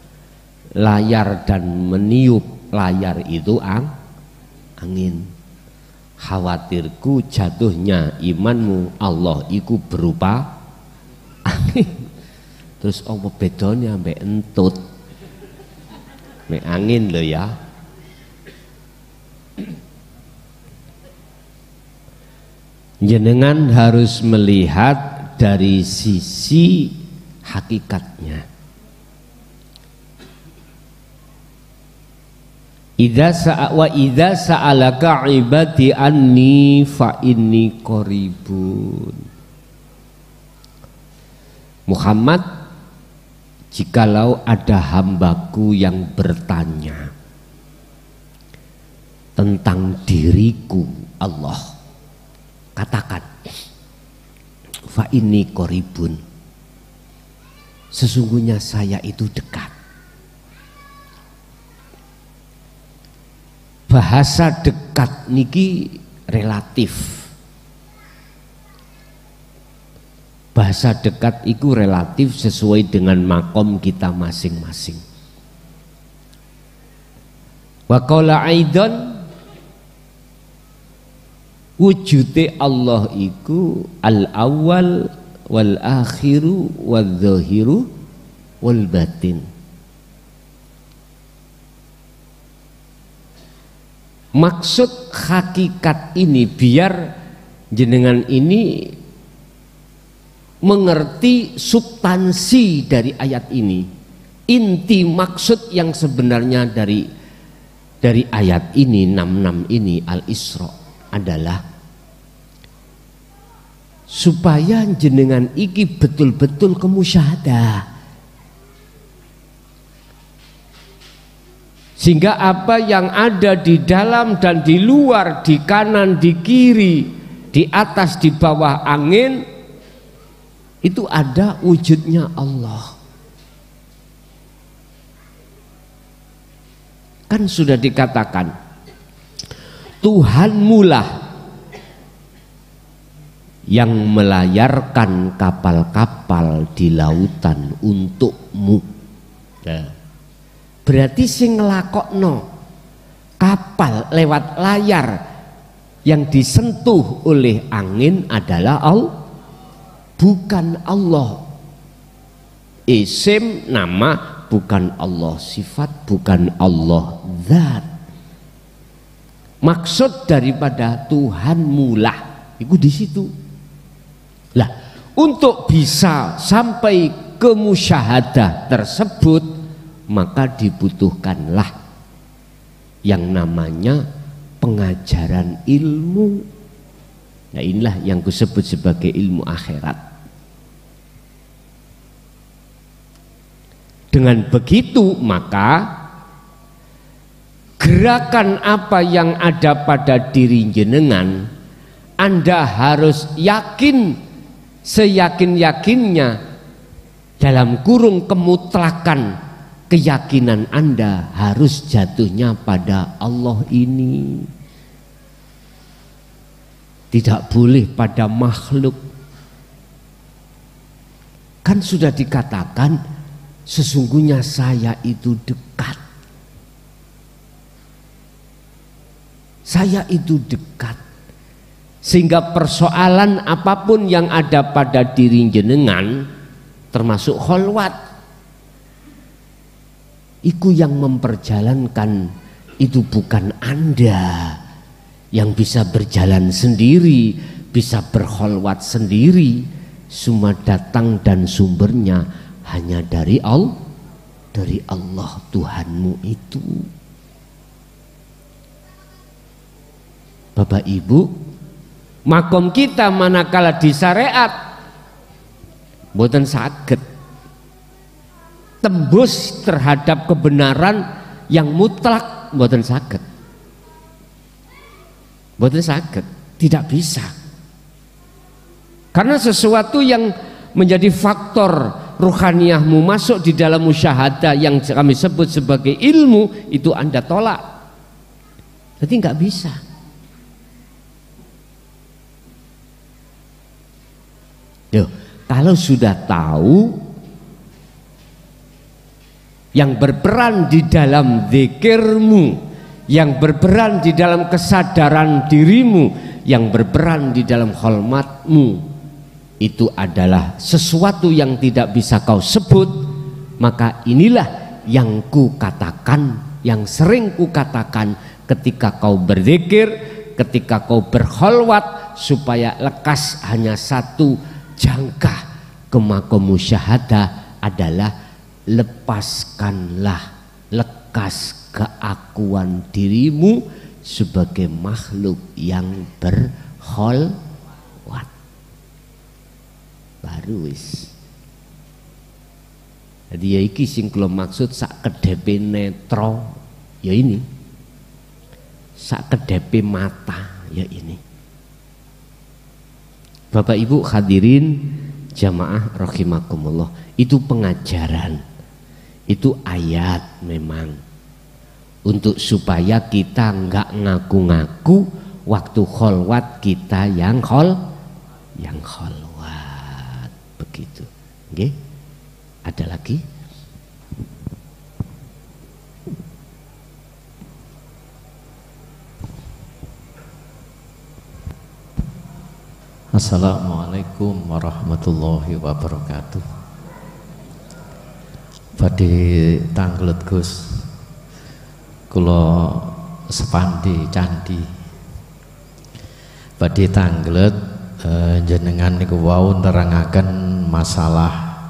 layar dan meniup layar itu angin. Khawatirku jatuhnya imanmu Allah iku berupa angin. Terus apa bedanya mbek entut mbek angin lho ya. Jenengan harus melihat dari sisi hakikatnya. Idza sa'alaka ibadi anni fa inni qaribun. Muhammad, jikalau ada hambaku yang bertanya tentang diriku Allah, katakan fa inni qaribun, sesungguhnya saya itu dekat. Bahasa dekat niki relatif. Bahasa dekat itu relatif sesuai dengan makom kita masing-masing. Wa qala aidan, wujude Allah iku al-awwal wal akhiru wal zahiru wal batin. Maksud hakikat ini biar jenengan ini mengerti substansi dari ayat ini. Inti maksud yang sebenarnya dari ayat ini 66 ini Al-Isra adalah supaya jenengan iki betul-betul kemusyahadah. Sehingga apa yang ada di dalam dan di luar, di kanan, di kiri, di atas, di bawah angin, itu ada wujudnya Allah. Kan sudah dikatakan, Tuhanmulah yang melayarkan kapal-kapal di lautan untukmu. Ya. Berarti sing nglakokno kapal lewat layar yang disentuh oleh angin adalah Allah, bukan Allah. Isim nama, bukan Allah sifat, bukan Allah zat. Maksud daripada Tuhanmulah itu di situ. Lah, untuk bisa sampai ke musyahadah tersebut maka dibutuhkanlah yang namanya pengajaran ilmu. Nah, inilah yang disebut sebagai ilmu akhirat. Dengan begitu maka gerakan apa yang ada pada diri jenengan, Anda harus yakin seyakin-yakinnya dalam kurung kemutlakan. Keyakinan Anda harus jatuhnya pada Allah ini, tidak boleh pada makhluk. Kan sudah dikatakan sesungguhnya saya itu dekat, saya itu dekat, sehingga persoalan apapun yang ada pada diri jenengan termasuk kholwat, iku yang memperjalankan itu bukan Anda yang bisa berjalan sendiri, bisa berkholwat sendiri. Semua datang dan sumbernya hanya dari Allah Tuhanmu itu. Bapak Ibu, makom kita manakala di syariat mboten saged tembus terhadap kebenaran yang mutlak, mboten saged. Mboten saged, tidak bisa. Karena sesuatu yang menjadi faktor ruhaniyahmu masuk di dalam musyahadah yang kami sebut sebagai ilmu, itu Anda tolak. Jadi nggak bisa. Yo, kalau sudah tahu yang berperan di dalam zikirmu, yang berperan di dalam kesadaran dirimu, yang berperan di dalam hormatmu, itu adalah sesuatu yang tidak bisa kau sebut, maka inilah yang ku katakan, yang sering ku katakan ketika kau berzikir, ketika kau berkholwat, supaya lekas hanya satu jangkah ke makom musyahadah adalah lepaskanlah, lekas keakuan dirimu sebagai makhluk yang berkholwat. Baru wis. Jadi ya iki sing kula maksud sak kedepe netra ya ini. Sak kedepe mata ya ini. Bapak Ibu hadirin jamaah rahimakumullah, itu pengajaran. Itu ayat memang untuk supaya kita enggak ngaku-ngaku waktu kholwat kita yang kholwat begitu. Oke? Ada lagi? Assalamualaikum warahmatullahi wabarakatuh. badhe tanglet Gus, kula sepandi candi badhe tanglet jenengan niku wau nerangaken masalah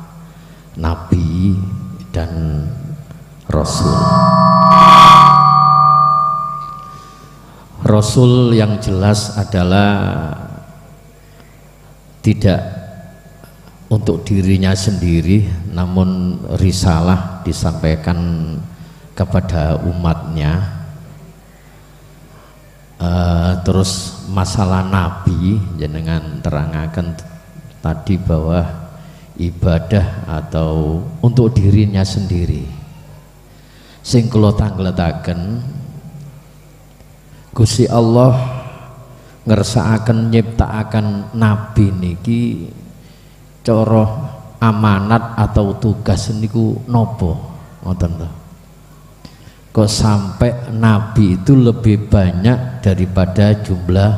nabi dan rasul. Rasul yang jelas adalah tidak untuk dirinya sendiri, namun risalah disampaikan kepada umatnya. Terus masalah nabi jenengan terangaken tadi bahwa ibadah atau untuk dirinya sendiri. Sing kula tangletaken Gusti Allah ngersakaken nyiptakaken nabi niki cara amanat atau tugas niku nopo ngoten to. Kok sampai nabi itu lebih banyak daripada jumlah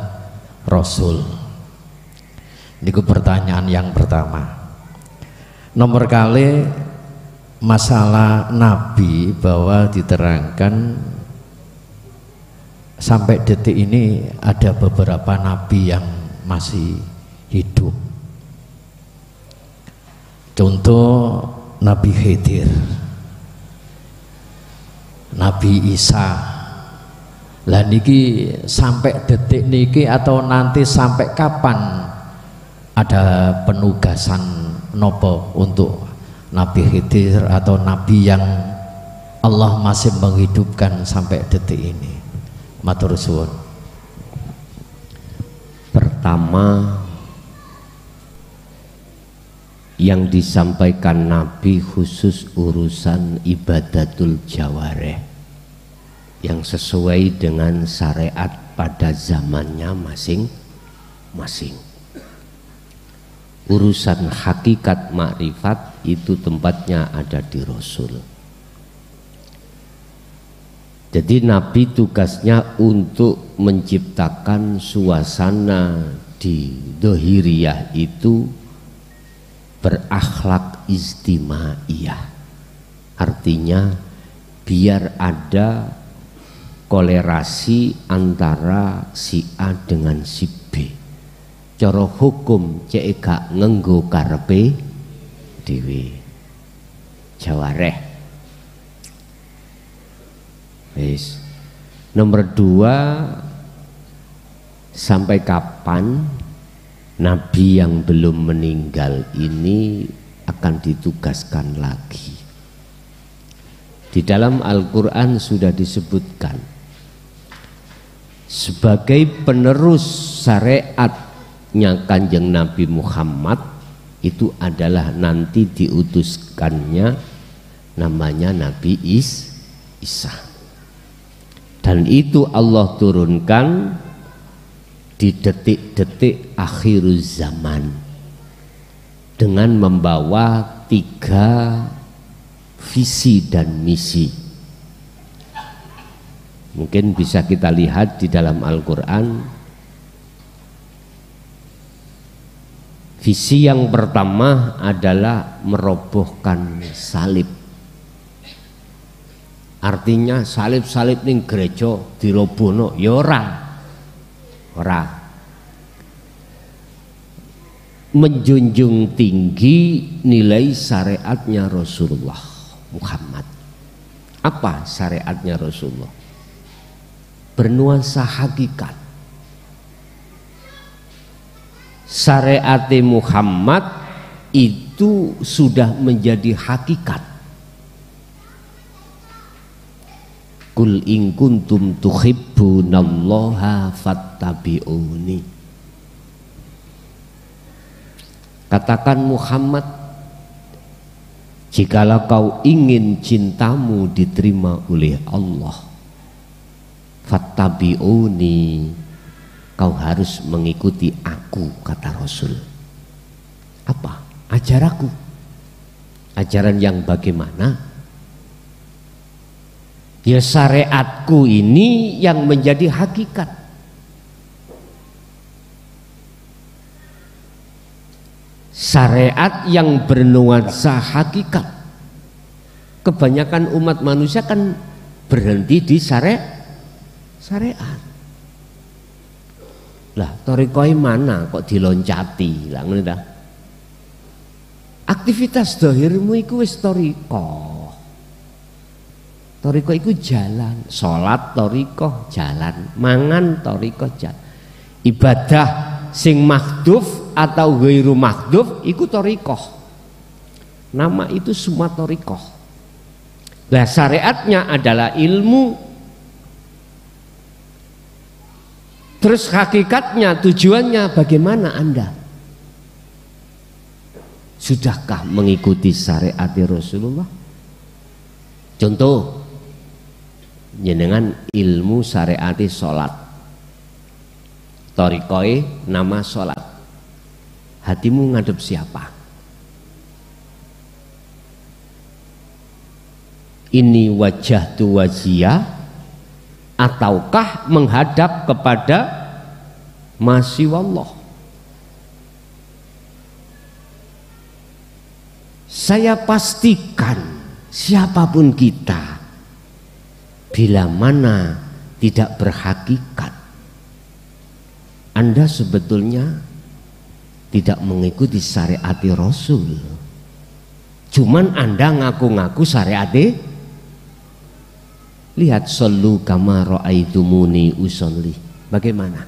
rasul? Niku pertanyaan yang pertama. Nomor kali masalah nabi bahwa diterangkan sampai detik ini ada beberapa nabi yang masih hidup. Contoh Nabi Khidir, Nabi Isa. Lah niki sampai detik niki atau nanti sampai kapan ada penugasan nopo untuk Nabi Khidir atau nabi yang Allah masih menghidupkan sampai detik ini? Matur suwun. Pertama, yang disampaikan Nabi khusus urusan ibadatul jawareh yang sesuai dengan syariat pada zamannya masing-masing. Urusan hakikat makrifat itu tempatnya ada di Rasul. Jadi Nabi tugasnya untuk menciptakan suasana di dohiriyah itu berakhlak istimaiyah. Artinya biar ada kolerasi antara si A dengan si B. Cara hukum cek gak ngenggo karepe dhewe. Jawareh. Wis. Nomor 2, sampai kapan nabi yang belum meninggal ini akan ditugaskan lagi? Di dalam Al-Quran sudah disebutkan sebagai penerus syariatnya Kanjeng Nabi Muhammad itu adalah nanti diutuskannya namanya Nabi Isa. Dan itu Allah turunkan di detik-detik akhir zaman dengan membawa 3 visi dan misi. Mungkin bisa kita lihat di dalam Al-Quran. Visi yang pertama adalah merobohkan salib. Artinya salib-salib ning gereja dirobohno ya ora. Menjunjung tinggi nilai syariatnya Rasulullah Muhammad. Apa syariatnya Rasulullah? Bernuansa hakikat. Syariat Muhammad itu sudah menjadi hakikat. Kul in kuntum tuhibbunallaha fattabi'uni. Katakan Muhammad, jikalau kau ingin cintamu diterima oleh Allah, fattabi'uni, kau harus mengikuti aku, kata Rasul. Apa? Ajar aku. Ajaran yang bagaimana? Ya syariatku ini yang menjadi hakikat. Syariat yang bernuansa hakikat. kebanyakan umat manusia kan berhenti di syariat. Lah thariqah mana kok diloncati lah ngono ta. Aktivitas dohirmu iku wis thariqah. Thariqah iku jalan, salat thariqah jalan, mangan thariqah jalan. Ibadah sing mahdhuf atau ghairu mahdhuf iku thariqah. Nama itu semua thariqah. Lah syariatnya adalah ilmu. Terus hakikatnya, tujuannya bagaimana Anda? Sudahkah mengikuti syariat Rasulullah? Contoh, jenengan ilmu syariat salat. Thariqah nama salat. Hatimu ngadep siapa? Ini wajah tu wajiyah, ataukah menghadap kepada Masyiwallah? Saya pastikan siapapun kita, bila mana tidak berhakikat, Anda sebetulnya tidak mengikuti syariat Rasul. Cuman Anda ngaku-ngaku syariat. Lihat, sallu kama ra'aitumuni usolli. Bagaimana?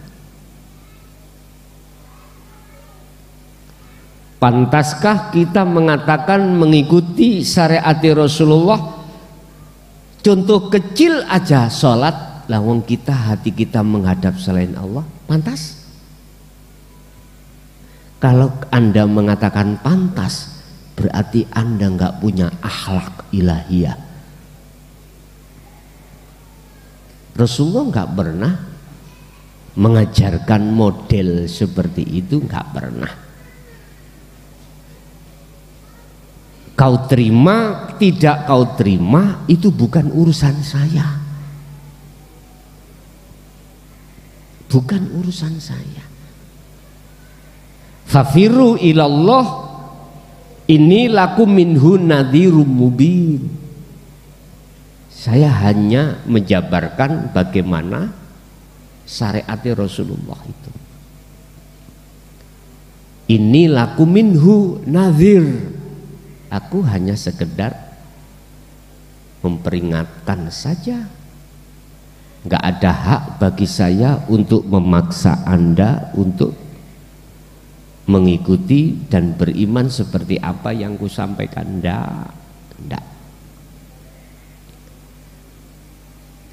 Pantaskah kita mengatakan mengikuti syariat Rasulullah? Contoh kecil aja, sholat, lawang kita, hati kita menghadap selain Allah, pantas? Kalau Anda mengatakan pantas, berarti Anda nggak punya akhlak ilahiyah. Rasulullah nggak pernah mengajarkan model seperti itu, nggak pernah. Kau terima, tidak kau terima, itu bukan urusan saya. Bukan urusan saya. Fafiru ilallah, ini lakum minhu nadhirum mubin. Saya hanya menjabarkan bagaimana syariat Rasulullah itu. Ini laku minhu nadhir. Aku hanya sekedar memperingatkan saja. Gak ada hak bagi saya untuk memaksa Anda untuk mengikuti dan beriman seperti apa yang kusampaikan. Nggak.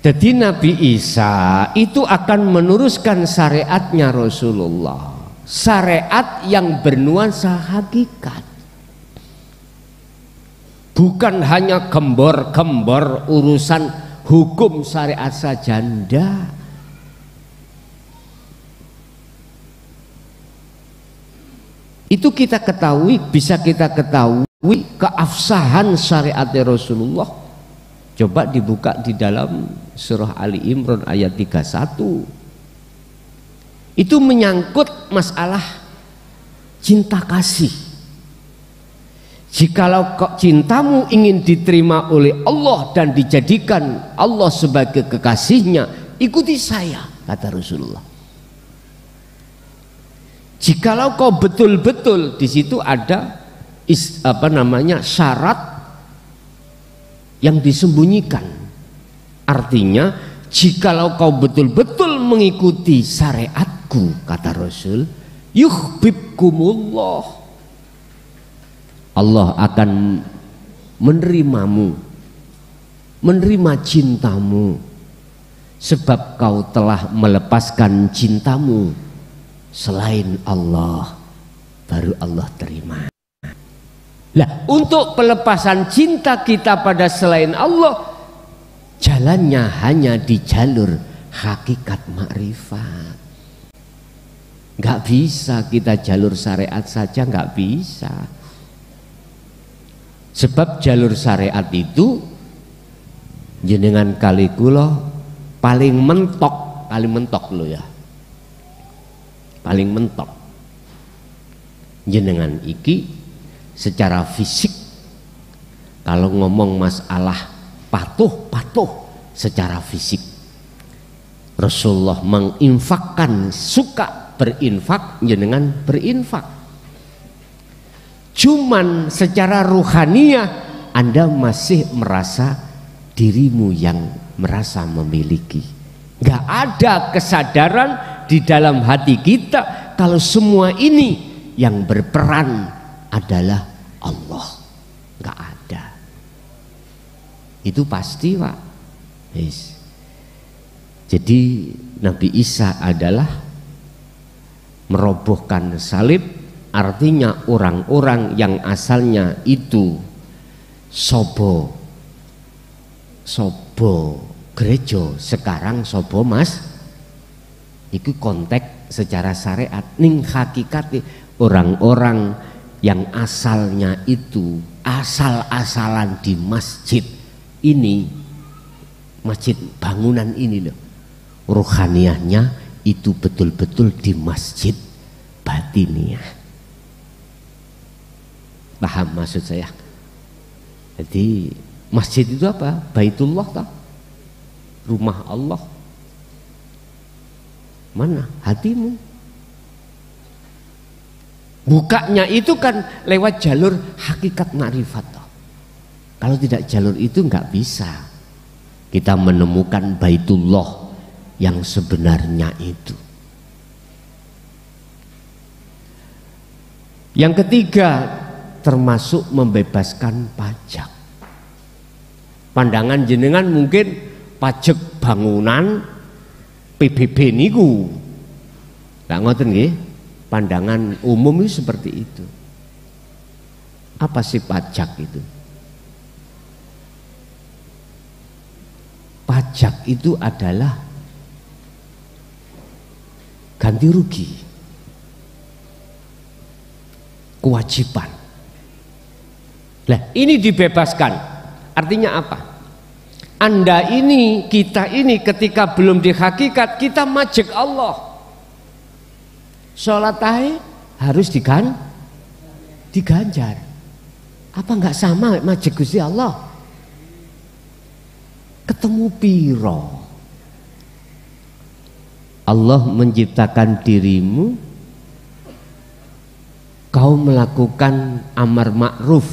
Jadi Nabi Isa itu akan meneruskan syariatnya Rasulullah, syariat yang bernuansa hakikat, bukan hanya gembor-gembor urusan hukum syariat saja. Ndak. Itu kita ketahui, bisa kita ketahui keabsahan syariat Rasulullah. Coba dibuka di dalam surah Ali Imran ayat 31. Itu menyangkut masalah cinta kasih. Jikalau cintamu ingin diterima oleh Allah dan dijadikan Allah sebagai kekasihnya, ikuti saya, kata Rasulullah. Jikalau kau betul-betul, di situ ada syarat yang disembunyikan. Artinya, jikalau kau betul-betul mengikuti syariatku, kata Rasul, yuhibbukumullah, Allah akan menerimamu, menerima cintamu, sebab kau telah melepaskan cintamu selain Allah, baru Allah terima. Lah, untuk pelepasan cinta kita pada selain Allah, jalannya hanya di jalur hakikat makrifat. Nggak bisa kita jalur syariat saja, nggak bisa. Sebab jalur syariat itu jenengan kali kula paling mentok lo ya. Paling mentok. Jenengan iki secara fisik Kalau ngomong masalah patuh secara fisik, Rasulullah menginfakkan, suka berinfak, jenengan berinfak. Cuman secara ruhaniyah Anda masih merasa dirimu yang merasa memiliki. Gak ada kesadaran di dalam hati kita kalau semua ini yang berperan adalah Allah. Gak ada. Itu pasti, Pak. Yes. Jadi Nabi Isa adalah merobohkan salib, artinya orang-orang yang asalnya itu sobo gereja, sekarang sobo mas, itu konteks secara syariat. Ning hakikati orang-orang yang asalnya itu asal-asalan di masjid ini, masjid bangunan ini loh, ruhaniyahnya itu betul-betul di masjid batiniyah. Paham maksud saya? Jadi masjid itu apa? Baitullah toh? Rumah Allah. Mana hatimu? Bukanya itu kan lewat jalur hakikat ma'rifat toh. Kalau tidak jalur itu nggak bisa kita menemukan Baitullah yang sebenarnya itu. Yang ketiga, termasuk membebaskan pajak. Pandangan jenengan mungkin pajak bangunan PBB niku. Nggak ngoten nggih? Pandangan umum itu seperti itu. Apa sih pajak itu? Pajak itu adalah ganti rugi, kewajiban. Nah, ini dibebaskan. Artinya apa? Anda ini, kita ini ketika belum dihakikat, kita majek Allah. Sholat harus diganjar. Apa enggak sama majek Gusti Allah? Ketemu piro? Allah menciptakan dirimu, kau melakukan amar ma'ruf,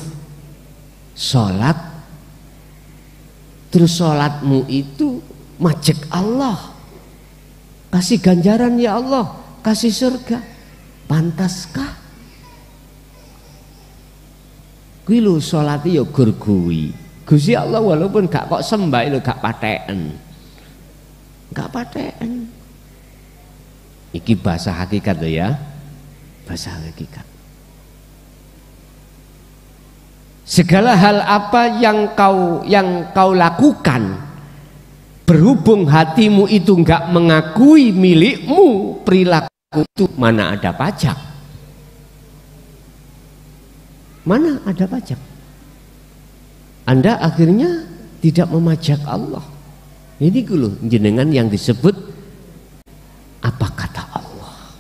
sholat, terus sholatmu itu majek Allah, kasih ganjaran ya Allah, kasih surga, pantaskah? Kuwi lho sholat ya gur kuwi. Gusti Allah walaupun gak kok sembah lho, gak paten. Gak paten. Iki bahasa hakikat lho ya. Bahasa hakikat. Segala hal apa yang kau lakukan, berhubung hatimu itu enggak mengakui milikmu, perilaku itu mana ada pajak? Mana ada pajak? Anda akhirnya tidak memajak Allah. Ini dulu jenengan yang disebut apa kata Allah.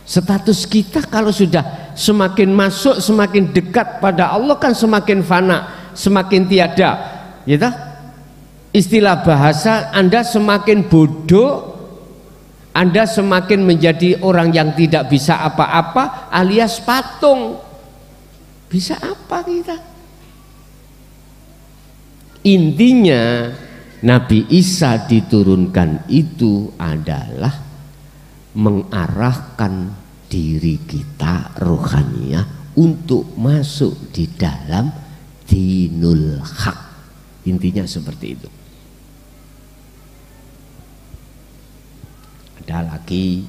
Status kita kalau sudah semakin masuk, semakin dekat pada Allah kan semakin fana, semakin tiada. Ya toh? Istilah bahasa Anda semakin bodoh, Anda semakin menjadi orang yang tidak bisa apa-apa alias patung. Bisa apa kita? Intinya Nabi Isa diturunkan itu adalah mengarahkan diri kita rohaniyah untuk masuk di dalam dinul haq. Intinya seperti itu. Ada lagi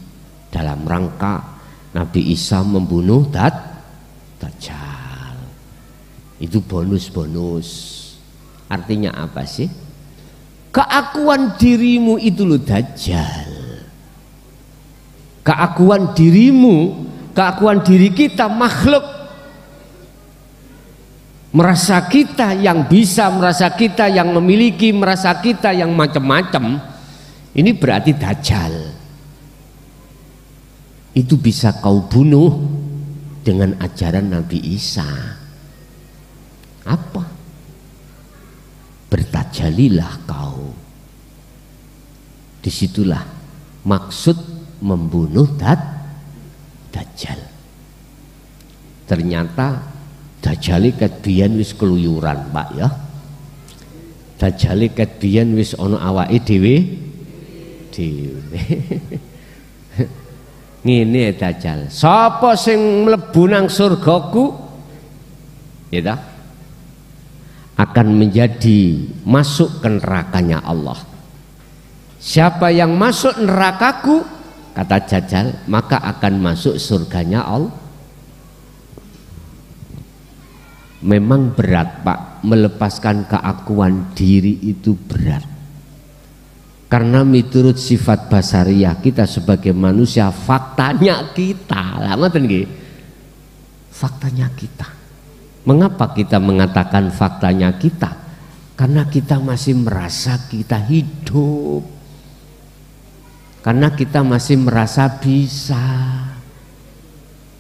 dalam rangka Nabi Isa membunuh Dajjal. Itu bonus-bonus. Artinya apa sih? Keakuan dirimu itu loh Dajjal. Keakuan dirimu, keakuan diri kita makhluk, merasa kita yang bisa, merasa kita yang memiliki, merasa kita yang macam-macam, ini berarti Dajjal. Itu bisa kau bunuh dengan ajaran Nabi Isa. Apa? Bertajalilah kau. Disitulah maksud membunuh Dajjal. Ternyata Dajjal ket biyen wis keluyuran, Pak ya. Dajjal ket biyen wis ana awake dhewe. Ngene Dajjal. Sapa sing mlebu nang surgaku? Ya ta? Akan menjadi masuk ke nerakanya Allah. Siapa yang masuk nerakaku, kata Dajjal, maka akan masuk surganya Allah. Memang berat, Pak, melepaskan keakuan diri itu berat. Karena menurut sifat basariyah kita sebagai manusia, faktanya kita, lah ngoten nggih. Faktanya kita. Mengapa kita mengatakan faktanya kita? Karena kita masih merasa kita hidup. Karena kita masih merasa bisa.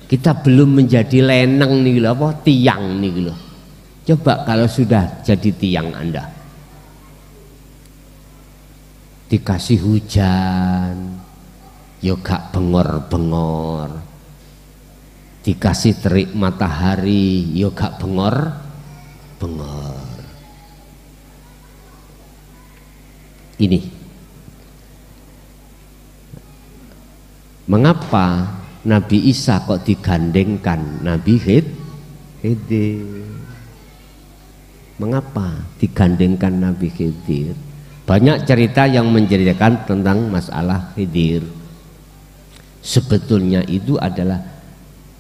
Kita belum menjadi leneng nih loh, apa tiang nih loh. Coba kalau sudah jadi tiang Anda, dikasih hujan, yo gak bengor-bengor, dikasih terik matahari, yo gak bengor-bengor. Ini mengapa Nabi Isa kok digandengkan Nabi Khidir? Mengapa digandengkan Nabi Khidir? Banyak cerita yang menceritakan tentang masalah Khidir. Sebetulnya itu adalah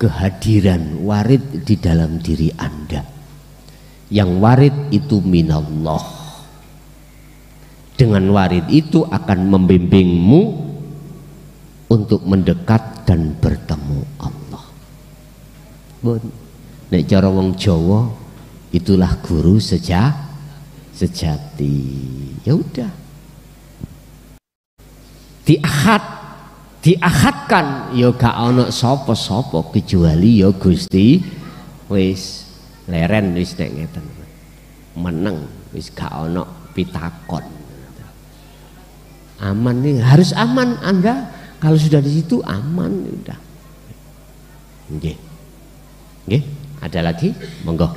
kehadiran warid di dalam diri Anda. Yang warid itu minallah. Dengan warid itu akan membimbingmu untuk mendekat dan bertemu Allah. Nek cara wong Jawa, itulah guru sejati. Ya udah, diahadkan ya gak ana sapa-sapa kecuali ya Gusti. Wis leren wis nek ngeten meneng, wis gak ana pitakon. Aman nih, harus aman Anda. Kalau sudah di situ aman, udah. Nggih. Nggih, ada lagi? Monggo.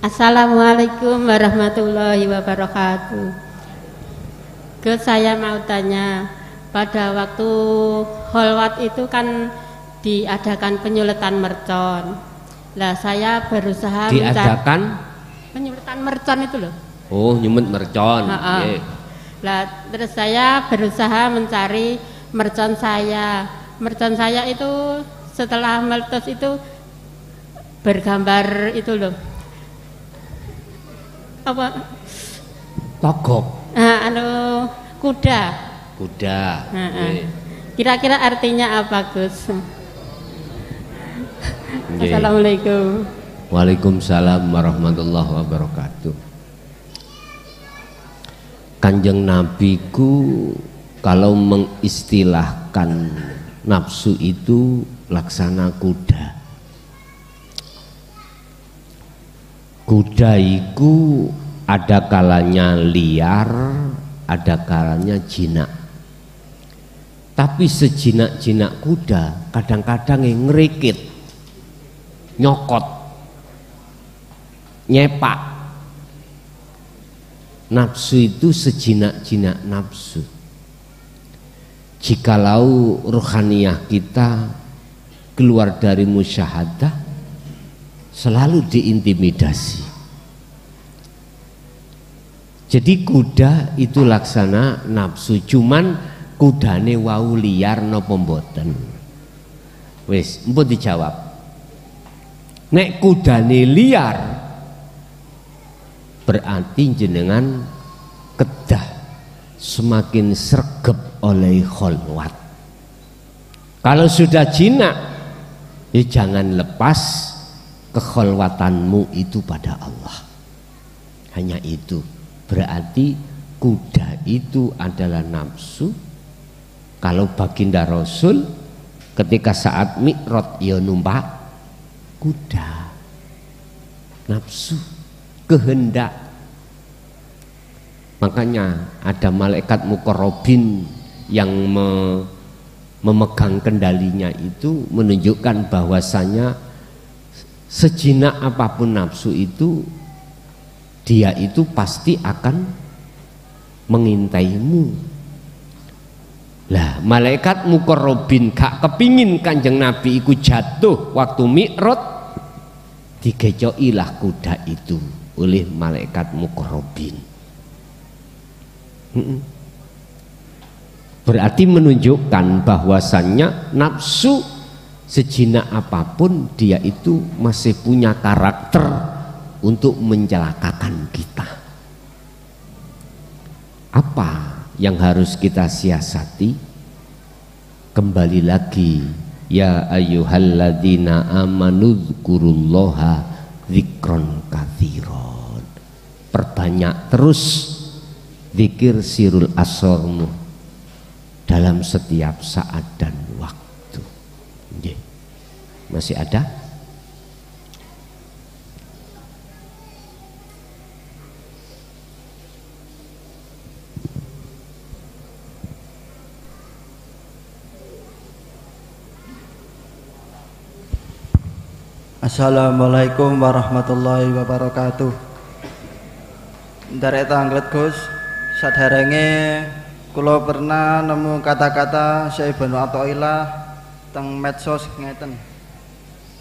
Assalamualaikum warahmatullahi wabarakatuh. Saya mau tanya, pada waktu kholwat itu kan diadakan penyuletan mercon. Lah saya berusaha diadakan penyuletan mercon itu loh. Oh, nyumet mercon. Yeah. Lah terus saya berusaha mencari mercon saya. Mercon saya itu setelah meletus itu bergambar itu loh. Apa? Togok. Kuda. Kira-kira artinya apa, Gus? Assalamualaikum. Waalaikumsalam warahmatullahi wabarakatuh. Kanjeng Nabi ku kalau mengistilahkan nafsu itu laksana kuda. Kuda iku ada kalanya liar, ada kalanya jinak. Tapi sejinak-jinak kuda kadang-kadang yang ngerikit, nyokot, nyepak. Nafsu itu sejinak-jinak nafsu. Jikalau rohaniyah kita keluar dari musyahadah, selalu diintimidasi. Jadi kuda itu laksana nafsu, cuman kudane wau liar napa mboten. Wis, mpun dijawab. Nek kudane liar berarti jenengan kedah semakin sregep oleh kholwat. Kalau sudah jinak, ya jangan lepas kekholwatanmu itu pada Allah. Hanya itu. Berarti kuda itu adalah nafsu. Kalau baginda Rasul ketika saat Mi'raj ya numpak kuda. Nafsu, kehendak. Makanya ada malaikat muqarrabin yang memegang kendalinya itu menunjukkan bahwasanya sejinak apapun nafsu itu, dia itu pasti akan mengintaimu. Lah malaikat muqarrabin gak kepingin Kanjeng Nabi iku jatuh waktu Mi'raj, digecokilah kuda itu oleh malaikat muqarrabin. Berarti menunjukkan bahwasannya nafsu sejinak apapun dia itu masih punya karakter untuk mencelakakan kita. Apa yang harus kita siasati? Kembali lagi, ya ayyuhalladzina amanu dzkurullaha dzikron katsiron. Perbanyak terus zikir sirul asrmu dalam setiap saat dan waktu. Masih ada? Assalamualaikum warahmatullahi wabarakatuh. Dari tanglet Gus, sadherenge kula pernah nemu kata-kata Syekh Ibnu Athaillah teng medsos ngeten.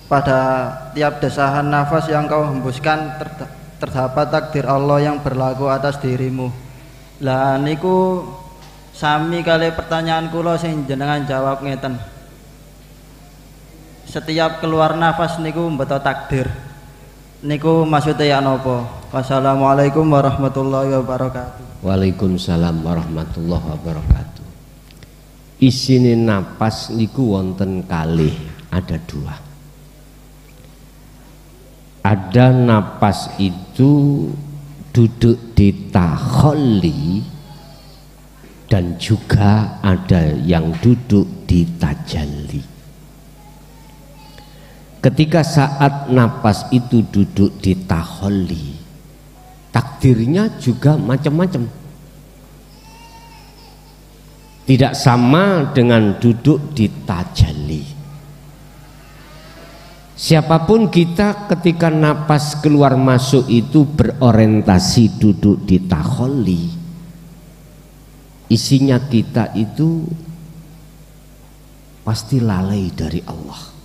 Pada tiap desahan nafas yang kau hembuskan terdapat takdir Allah yang berlaku atas dirimu. Lah niku sami kali pertanyaan kula sing jenengan jawab ngeten. Setiap keluar nafas niku mbeto takdir. Niku maksudnya ya napa? Wassalamualaikum warahmatullahi wabarakatuh. Waalaikumsalam warahmatullahi wabarakatuh. Isine napas niku wonten kalih, ada dua. Ada napas itu duduk di takholli, dan juga ada yang duduk di tajalli. Ketika saat napas itu duduk di takholli, takdirnya juga macam-macam. Tidak sama dengan duduk di tajalli. Siapapun kita ketika napas keluar masuk itu berorientasi duduk di takholli, isinya kita itu pasti lalai dari Allah.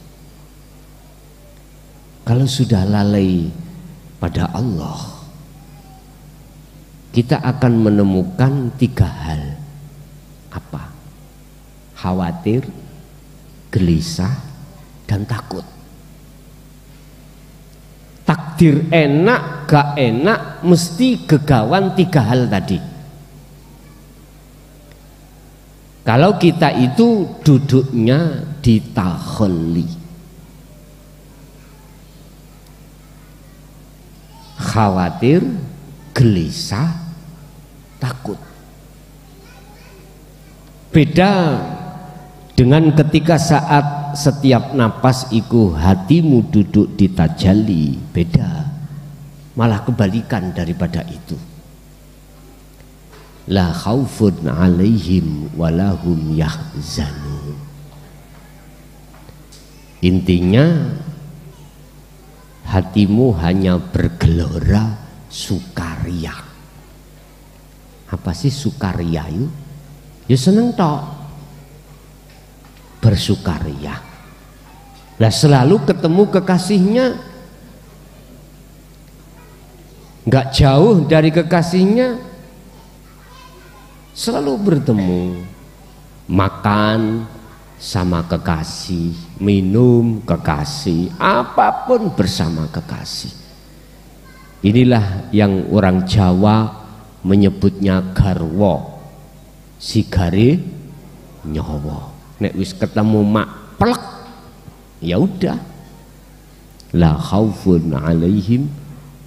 Kalau sudah lalai pada Allah, kita akan menemukan tiga hal. Apa? Khawatir, gelisah, dan takut. Takdir enak, gak enak, mesti gegawan tiga hal tadi. Kalau kita itu duduknya di takholli, khawatir, gelisah, takut. Beda dengan ketika saat setiap napas iku hatimu duduk di tajalli, beda. Malah kebalikan daripada itu. La khaufun alaihim walahum yahzanun. Intinya hatimu hanya bergelora sukaria. Apa sih sukaria itu? Ya seneng tok, bersukaria. Lah selalu ketemu kekasihnya, nggak jauh dari kekasihnya, selalu bertemu, makan sama kekasih, minum kekasih, apapun bersama kekasih. Inilah yang orang Jawa menyebutnya garwo, sigare nyawa. Nek wis ketemu mak plek, ya udah, la khaufun 'alaihim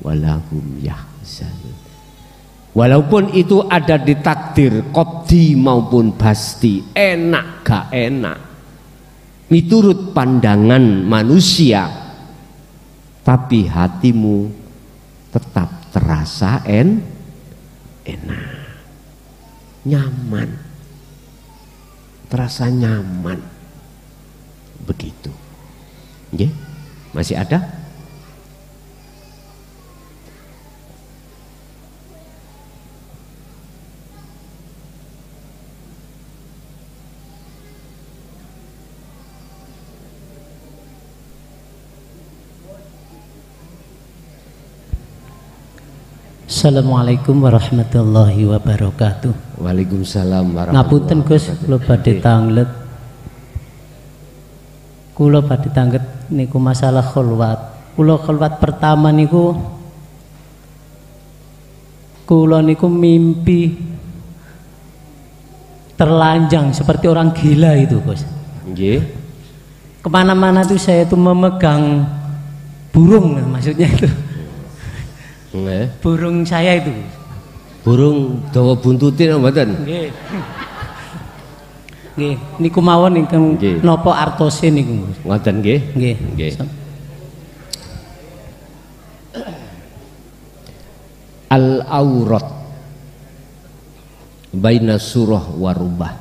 walahum yahzanun. Walaupun itu ada di takdir qadhi maupun basti, enak gak enak, miturut pandangan manusia, tapi hatimu tetap terasa enak, nyaman, terasa nyaman, begitu. Nggih, masih ada? Assalamualaikum warahmatullahi wabarakatuh. Waalaikumsalam warahmatullahi Ngapunten Gus, kula badhe tanglet. Kula badhe tanglet niku masalah kholwat. Kula kholwat pertama niku kula niku mimpi terlanjang seperti orang gila itu, Gus. Nggih. Kemana-mana tuh saya tuh memegang burung, maksudnya itu. Nggih. Burung saya itu. Burung dawa buntutin mboten? Nggih. Nggih, niku mawon ingkang napa artose niku. Ngoten nggih? Nggih. Nggih. Al-aurat baina surah warubah.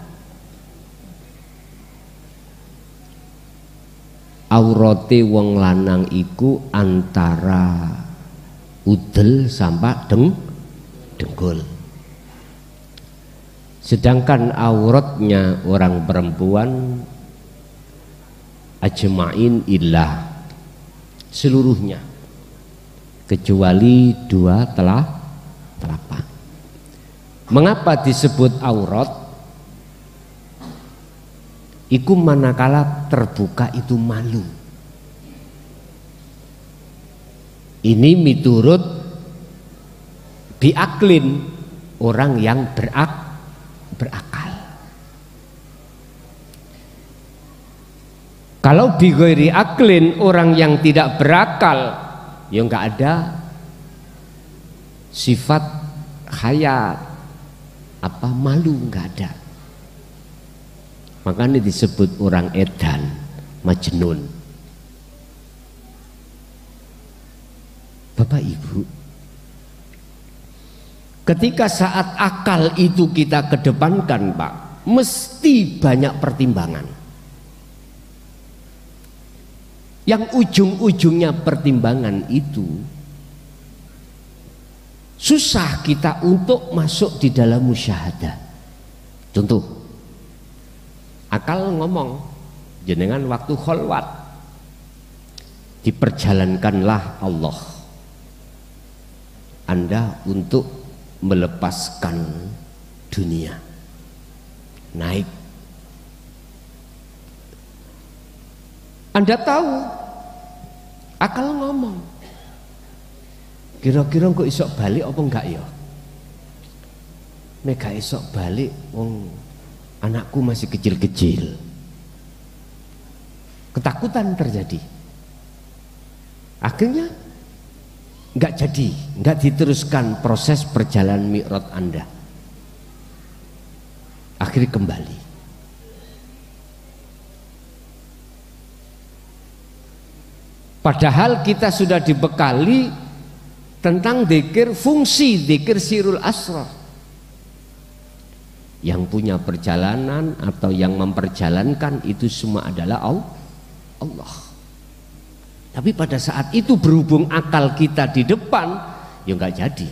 Aurate wong lanang iku antara udel sampai dengkul. Sedangkan auratnya orang perempuan ajma'in illah, seluruhnya kecuali dua telapak. Mengapa disebut aurat? Iku manakala terbuka itu malu. Ini miturut biaklin, orang yang berakal. Kalau bighairi aklin, orang yang tidak berakal, ya enggak ada sifat hayat, apa malu, enggak ada. Makanya disebut orang edan, majnun. Bapak Ibu, ketika saat akal itu kita kedepankan, Pak, mesti banyak pertimbangan. Yang ujung-ujungnya pertimbangan itu susah kita untuk masuk di dalam musyahadah. Contoh, akal ngomong, jenengan waktu kholwat diperjalankanlah Allah Anda untuk melepaskan dunia, naik. Anda tahu, akal ngomong, kira-kira kok isok balik apa enggak ya? Nek isok balik, wong anakku masih kecil-kecil. Ketakutan terjadi. Akhirnya enggak jadi, enggak diteruskan proses perjalanan mi'raj Anda. Akhirnya kembali. Padahal kita sudah dibekali tentang dzikir fungsi, dzikir sirul asrar. Yang punya perjalanan atau yang memperjalankan itu semua adalah Allah. Tapi pada saat itu berhubung akal kita di depan, ya enggak jadi.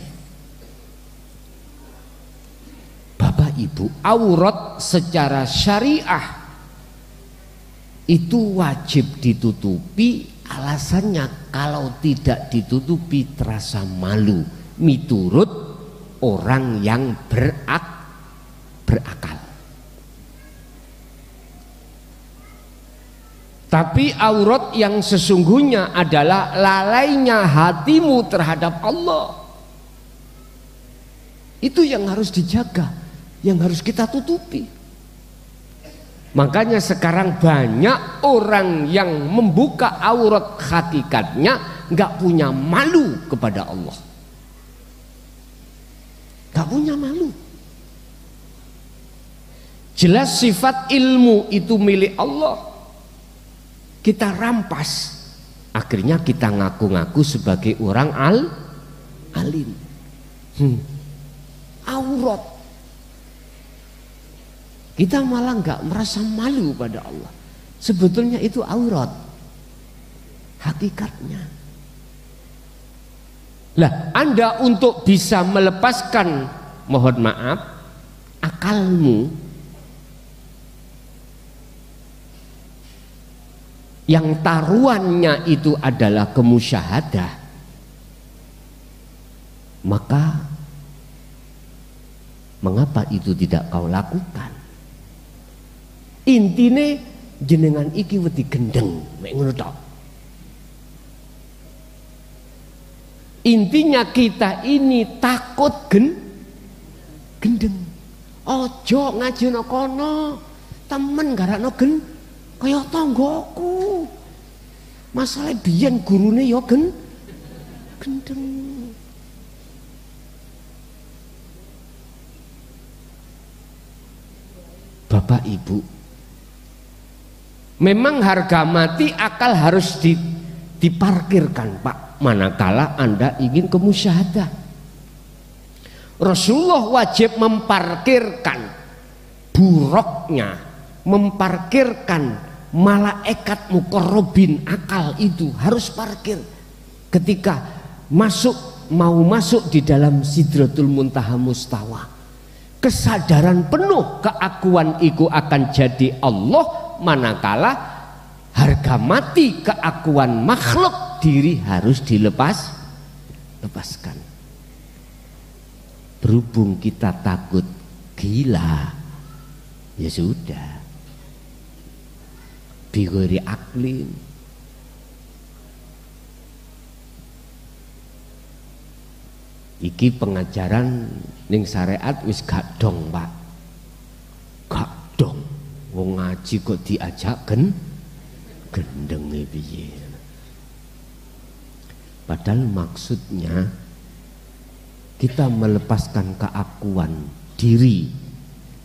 Bapak Ibu, aurat secara syariah itu wajib ditutupi. Alasannya kalau tidak ditutupi terasa malu miturut orang yang berakal. Tapi aurat yang sesungguhnya adalah lalainya hatimu terhadap Allah. Itu yang harus dijaga, yang harus kita tutupi. Makanya sekarang banyak orang yang membuka aurat hakikatnya nggak punya malu kepada Allah, nggak punya malu. Jelas sifat ilmu itu milik Allah, kita rampas, akhirnya kita ngaku-ngaku sebagai orang alim. Aurat, kita malah nggak merasa malu pada Allah. Sebetulnya itu aurat hakikatnya. Lah, Anda untuk bisa melepaskan, mohon maaf, akalmu yang taruhannya itu adalah kemusyahadah, maka mengapa itu tidak kau lakukan? Intine jenengan iki wedi gendeng, mek ngono tok. Intinya kita ini takut gendeng. Ojo ngajeno kono, temen garakno kaya tanggoku. Masalah biyen gurune ya gendeng. Bapak Ibu, memang harga mati akal harus diparkirkan, Pak, manakala Anda ingin kemusyahadah. Rasulullah wajib memparkirkan buruknya, memparkirkan malaikat muqarrabin, akal itu harus parkir ketika mau masuk di dalam Sidratul Muntaha Mustawa. Kesadaran penuh keakuan iku akan jadi Allah, manakala harga mati keakuan makhluk diri harus lepaskan. Berhubung kita takut gila, ya sudah, bigori aklin. Iki pengajaran ning syariat wis gak dong, Pak. Gak dong. Wong ngaji kok diajak gendenge piye. Padahal maksudnya kita melepaskan keakuan diri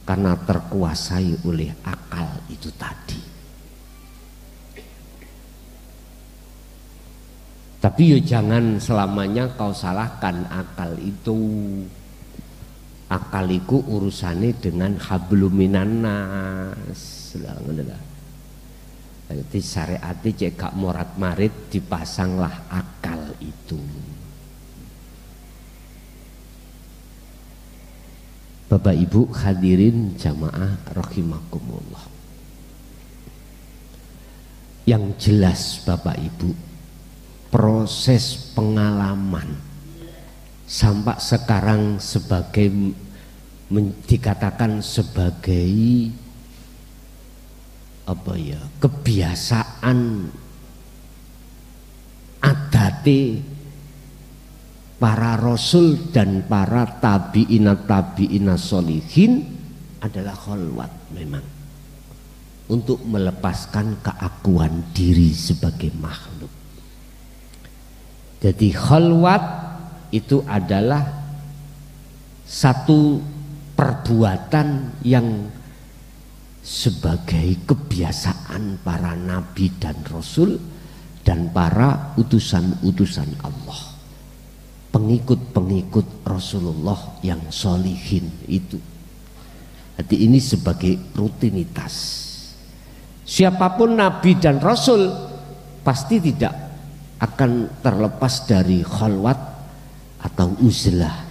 karena terkuasai oleh akal itu tadi. Tapi yo jangan selamanya kau salahkan akal itu. Akal itu urusannya dengan hablum minan nas. Jadi syariatnya cek gak morat marit dipasanglah akal itu. Bapak Ibu hadirin jamaah rahimakumullah. Yang jelas Bapak Ibu, proses pengalaman sampai sekarang sebagai dikatakan sebagai apa ya, kebiasaan adate para rasul dan para tabi'ina sholihin adalah khalwat, memang untuk melepaskan keakuan diri sebagai makhluk. Jadi khalwat itu adalah satu perbuatan yang sebagai kebiasaan para nabi dan rasul dan para utusan-utusan Allah, pengikut-pengikut Rasulullah yang sholihin itu. Jadi ini sebagai rutinitas. Siapapun nabi dan rasul pasti tidak akan terlepas dari khalwat atau uzlah.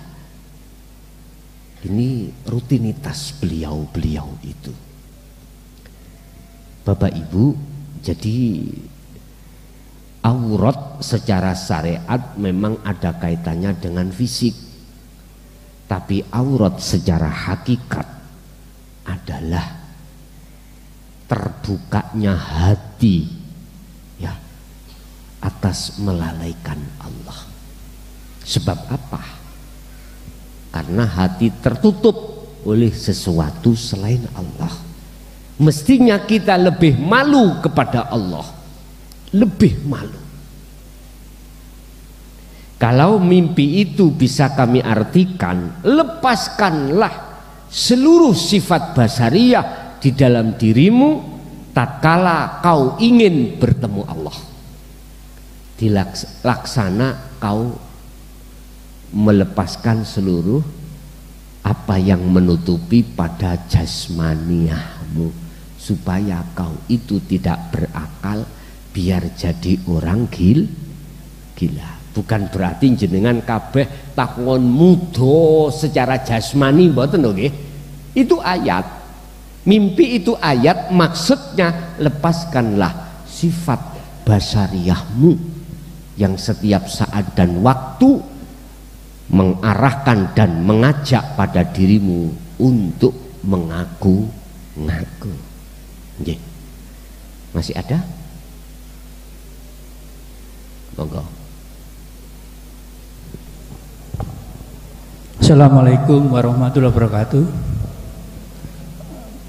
Ini rutinitas beliau-beliau itu. Bapak Ibu, jadi aurat secara syariat memang ada kaitannya dengan fisik. Tapi aurat secara hakikat adalah terbukanya hati atas melalaikan Allah. Sebab apa? Karena hati tertutup oleh sesuatu selain Allah. Mestinya kita lebih malu kepada Allah, lebih malu. Kalau mimpi itu bisa kami artikan, lepaskanlah seluruh sifat basariyah di dalam dirimu tatkala kau ingin bertemu Allah. Dilaksana kau melepaskan seluruh apa yang menutupi pada jasmaniahmu, supaya kau itu tidak berakal, biar jadi orang gila. Bukan berarti jenengan kabeh takon mudo secara jasmani, mboten nggih. Itu ayat. Mimpi itu ayat, maksudnya lepaskanlah sifat basariyahmu yang setiap saat dan waktu mengarahkan dan mengajak pada dirimu untuk mengaku-ngaku. Nggih. Masih ada? Monggo. Assalamualaikum warahmatullahi wabarakatuh.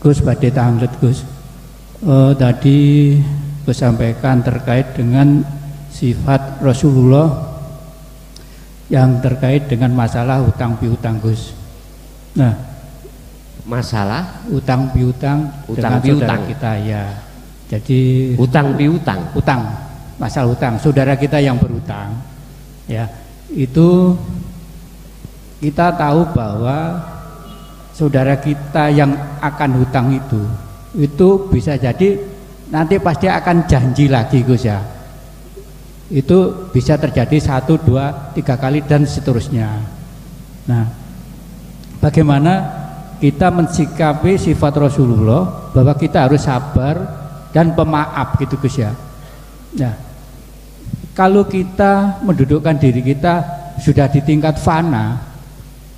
Gus badhe tanglet Gus. Tadi Gus sampaikan terkait dengan sifat Rasulullah yang terkait dengan masalah hutang piutang Gus. Nah, masalah utang piutang dengan saudara kita ya. Jadi hutang piutang, masalah hutang saudara kita yang berhutang ya, itu kita tahu bahwa saudara kita yang akan hutang itu bisa jadi nanti pasti akan janji lagi Gus ya. Itu bisa terjadi 1, 2, 3 kali dan seterusnya. Nah, bagaimana kita mensikapi sifat Rasulullah bahwa kita harus sabar dan pemaaf gitu Gus ya. Nah, kalau kita mendudukkan diri kita sudah di tingkat fana,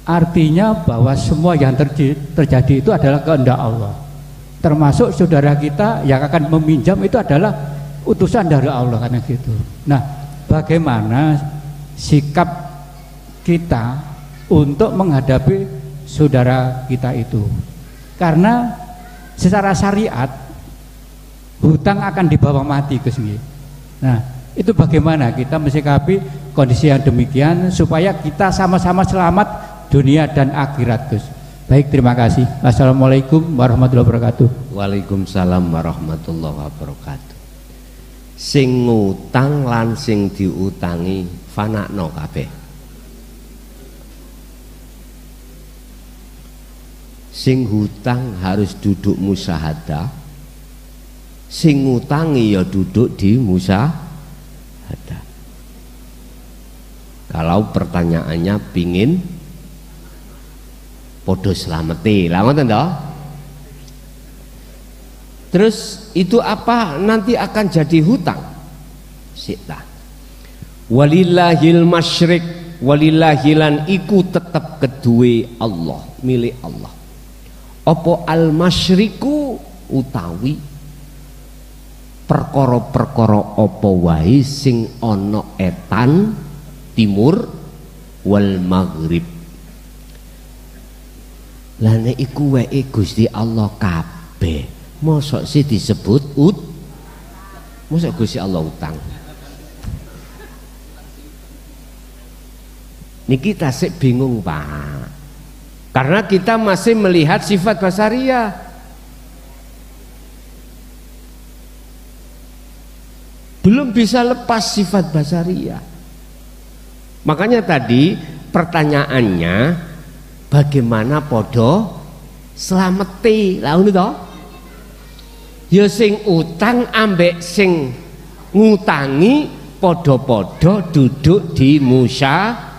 artinya bahwa semua yang terjadi itu adalah kehendak Allah. Termasuk saudara kita yang akan meminjam itu adalah utusan dari Allah karena gitu. Nah, bagaimana sikap kita untuk menghadapi saudara kita itu? Karena secara syariat hutang akan dibawa mati Gus. Nah, itu bagaimana kita mensikapi kondisi yang demikian supaya kita sama-sama selamat dunia dan akhirat Gus. Baik, terima kasih. Assalamualaikum warahmatullahi wabarakatuh. Waalaikumsalam warahmatullahi wabarakatuh. Sing ngutang lan sing diutangi fanakno kabeh. Sing hutang harus duduk musyahadah, sing ngutangi ya duduk di musyahadah. Kalau pertanyaannya pingin podo selameti, lah ngoten toh. Terus itu apa nanti akan jadi hutang? Sita. Walillahil masyrik walillahilan iku tetap kedue Allah, milik Allah. Apa al masyriku utawi perkara-perkara apa wae sing ana etan timur wal maghrib. Lah nek iku wae Gusti Allah kabeh, mosok sih disebut mosok Gusti Allah utang. Niki tasik bingung Pak, karena kita masih melihat sifat basariyah. Belum bisa lepas sifat basariyah. Makanya tadi pertanyaannya, bagaimana podo selameti lah ngono to? Ya sing utang ambek sing ngutangi podo-podo duduk di musyahadah.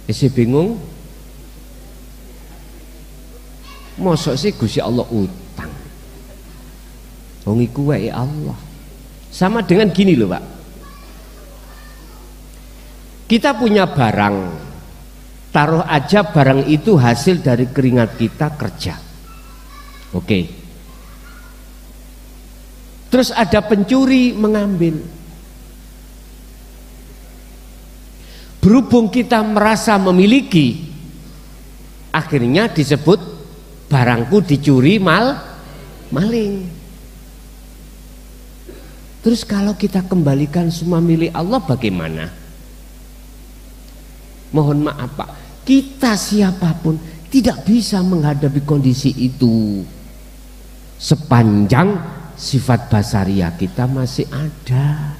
Isi bingung? Mosok sih Gusti Allah utang? Wong iku wae Allah. Sama dengan gini loh Pak. Kita punya barang, taruh aja barang itu hasil dari keringat kita kerja. Oke. Terus ada pencuri mengambil. Berhubung kita merasa memiliki, akhirnya disebut barangku dicuri maling. Terus kalau kita kembalikan semua milik Allah bagaimana? Mohon maaf Pak, kita siapapun tidak bisa menghadapi kondisi itu sepanjang sifat basariah kita masih ada.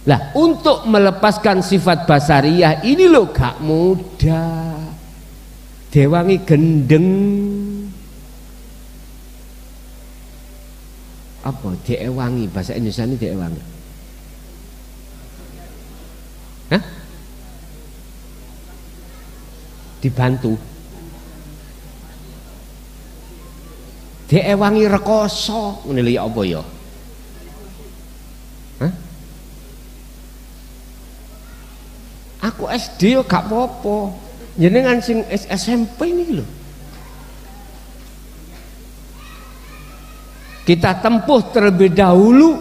Lah, untuk melepaskan sifat basariah ini loh gak mudah. Dewangi gendeng. Apa dewangi bahasa Indonesia ini dewangi? Hah? Dibantu. Dewangi rekoso ngene lho apa ya? Hah? Aku SD yo gak apa-apa. Jenengan sing SMP ini lho. Kita tempuh terlebih dahulu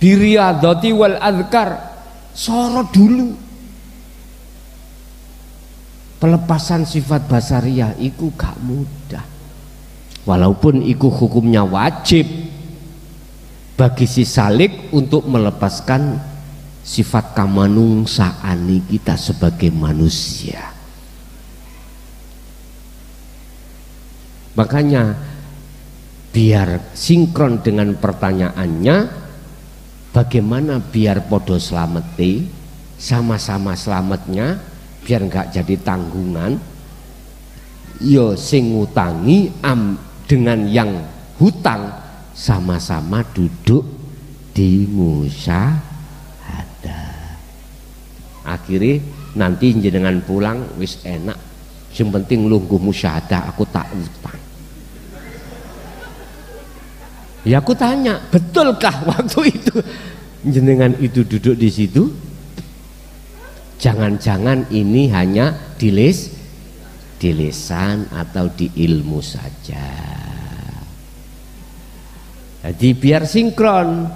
biriyadati wal adhkar, soro dulu. Pelepasan sifat basariah iku gak mudah. Walaupun iku hukumnya wajib bagi si salik untuk melepaskan sifat kamanungsaani kita sebagai manusia. Makanya biar sinkron dengan pertanyaannya, bagaimana biar podo slameti, sama-sama selamatnya, biar nggak jadi tanggungan. Yo sing ngutangi dengan yang hutang sama-sama duduk di musyawarah. Akhirnya nanti jenengan pulang wis enak, yang penting lungguh musyahadah aku tak utang. Ya aku tanya, betulkah waktu itu jenengan itu duduk di situ? Jangan-jangan ini hanya di lisan atau di ilmu saja. Jadi biar sinkron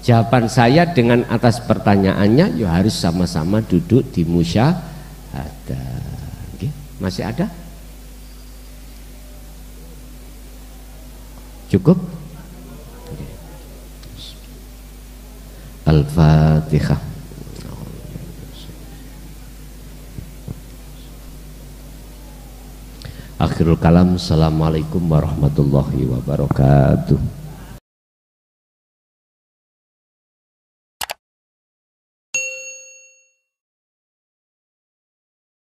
jawaban saya dengan atas pertanyaannya, ya harus sama-sama duduk di musyahadah. Oke, masih ada? Cukup? Oke. Al-Fatihah. Akhirul kalam. Assalamualaikum warahmatullahi wabarakatuh.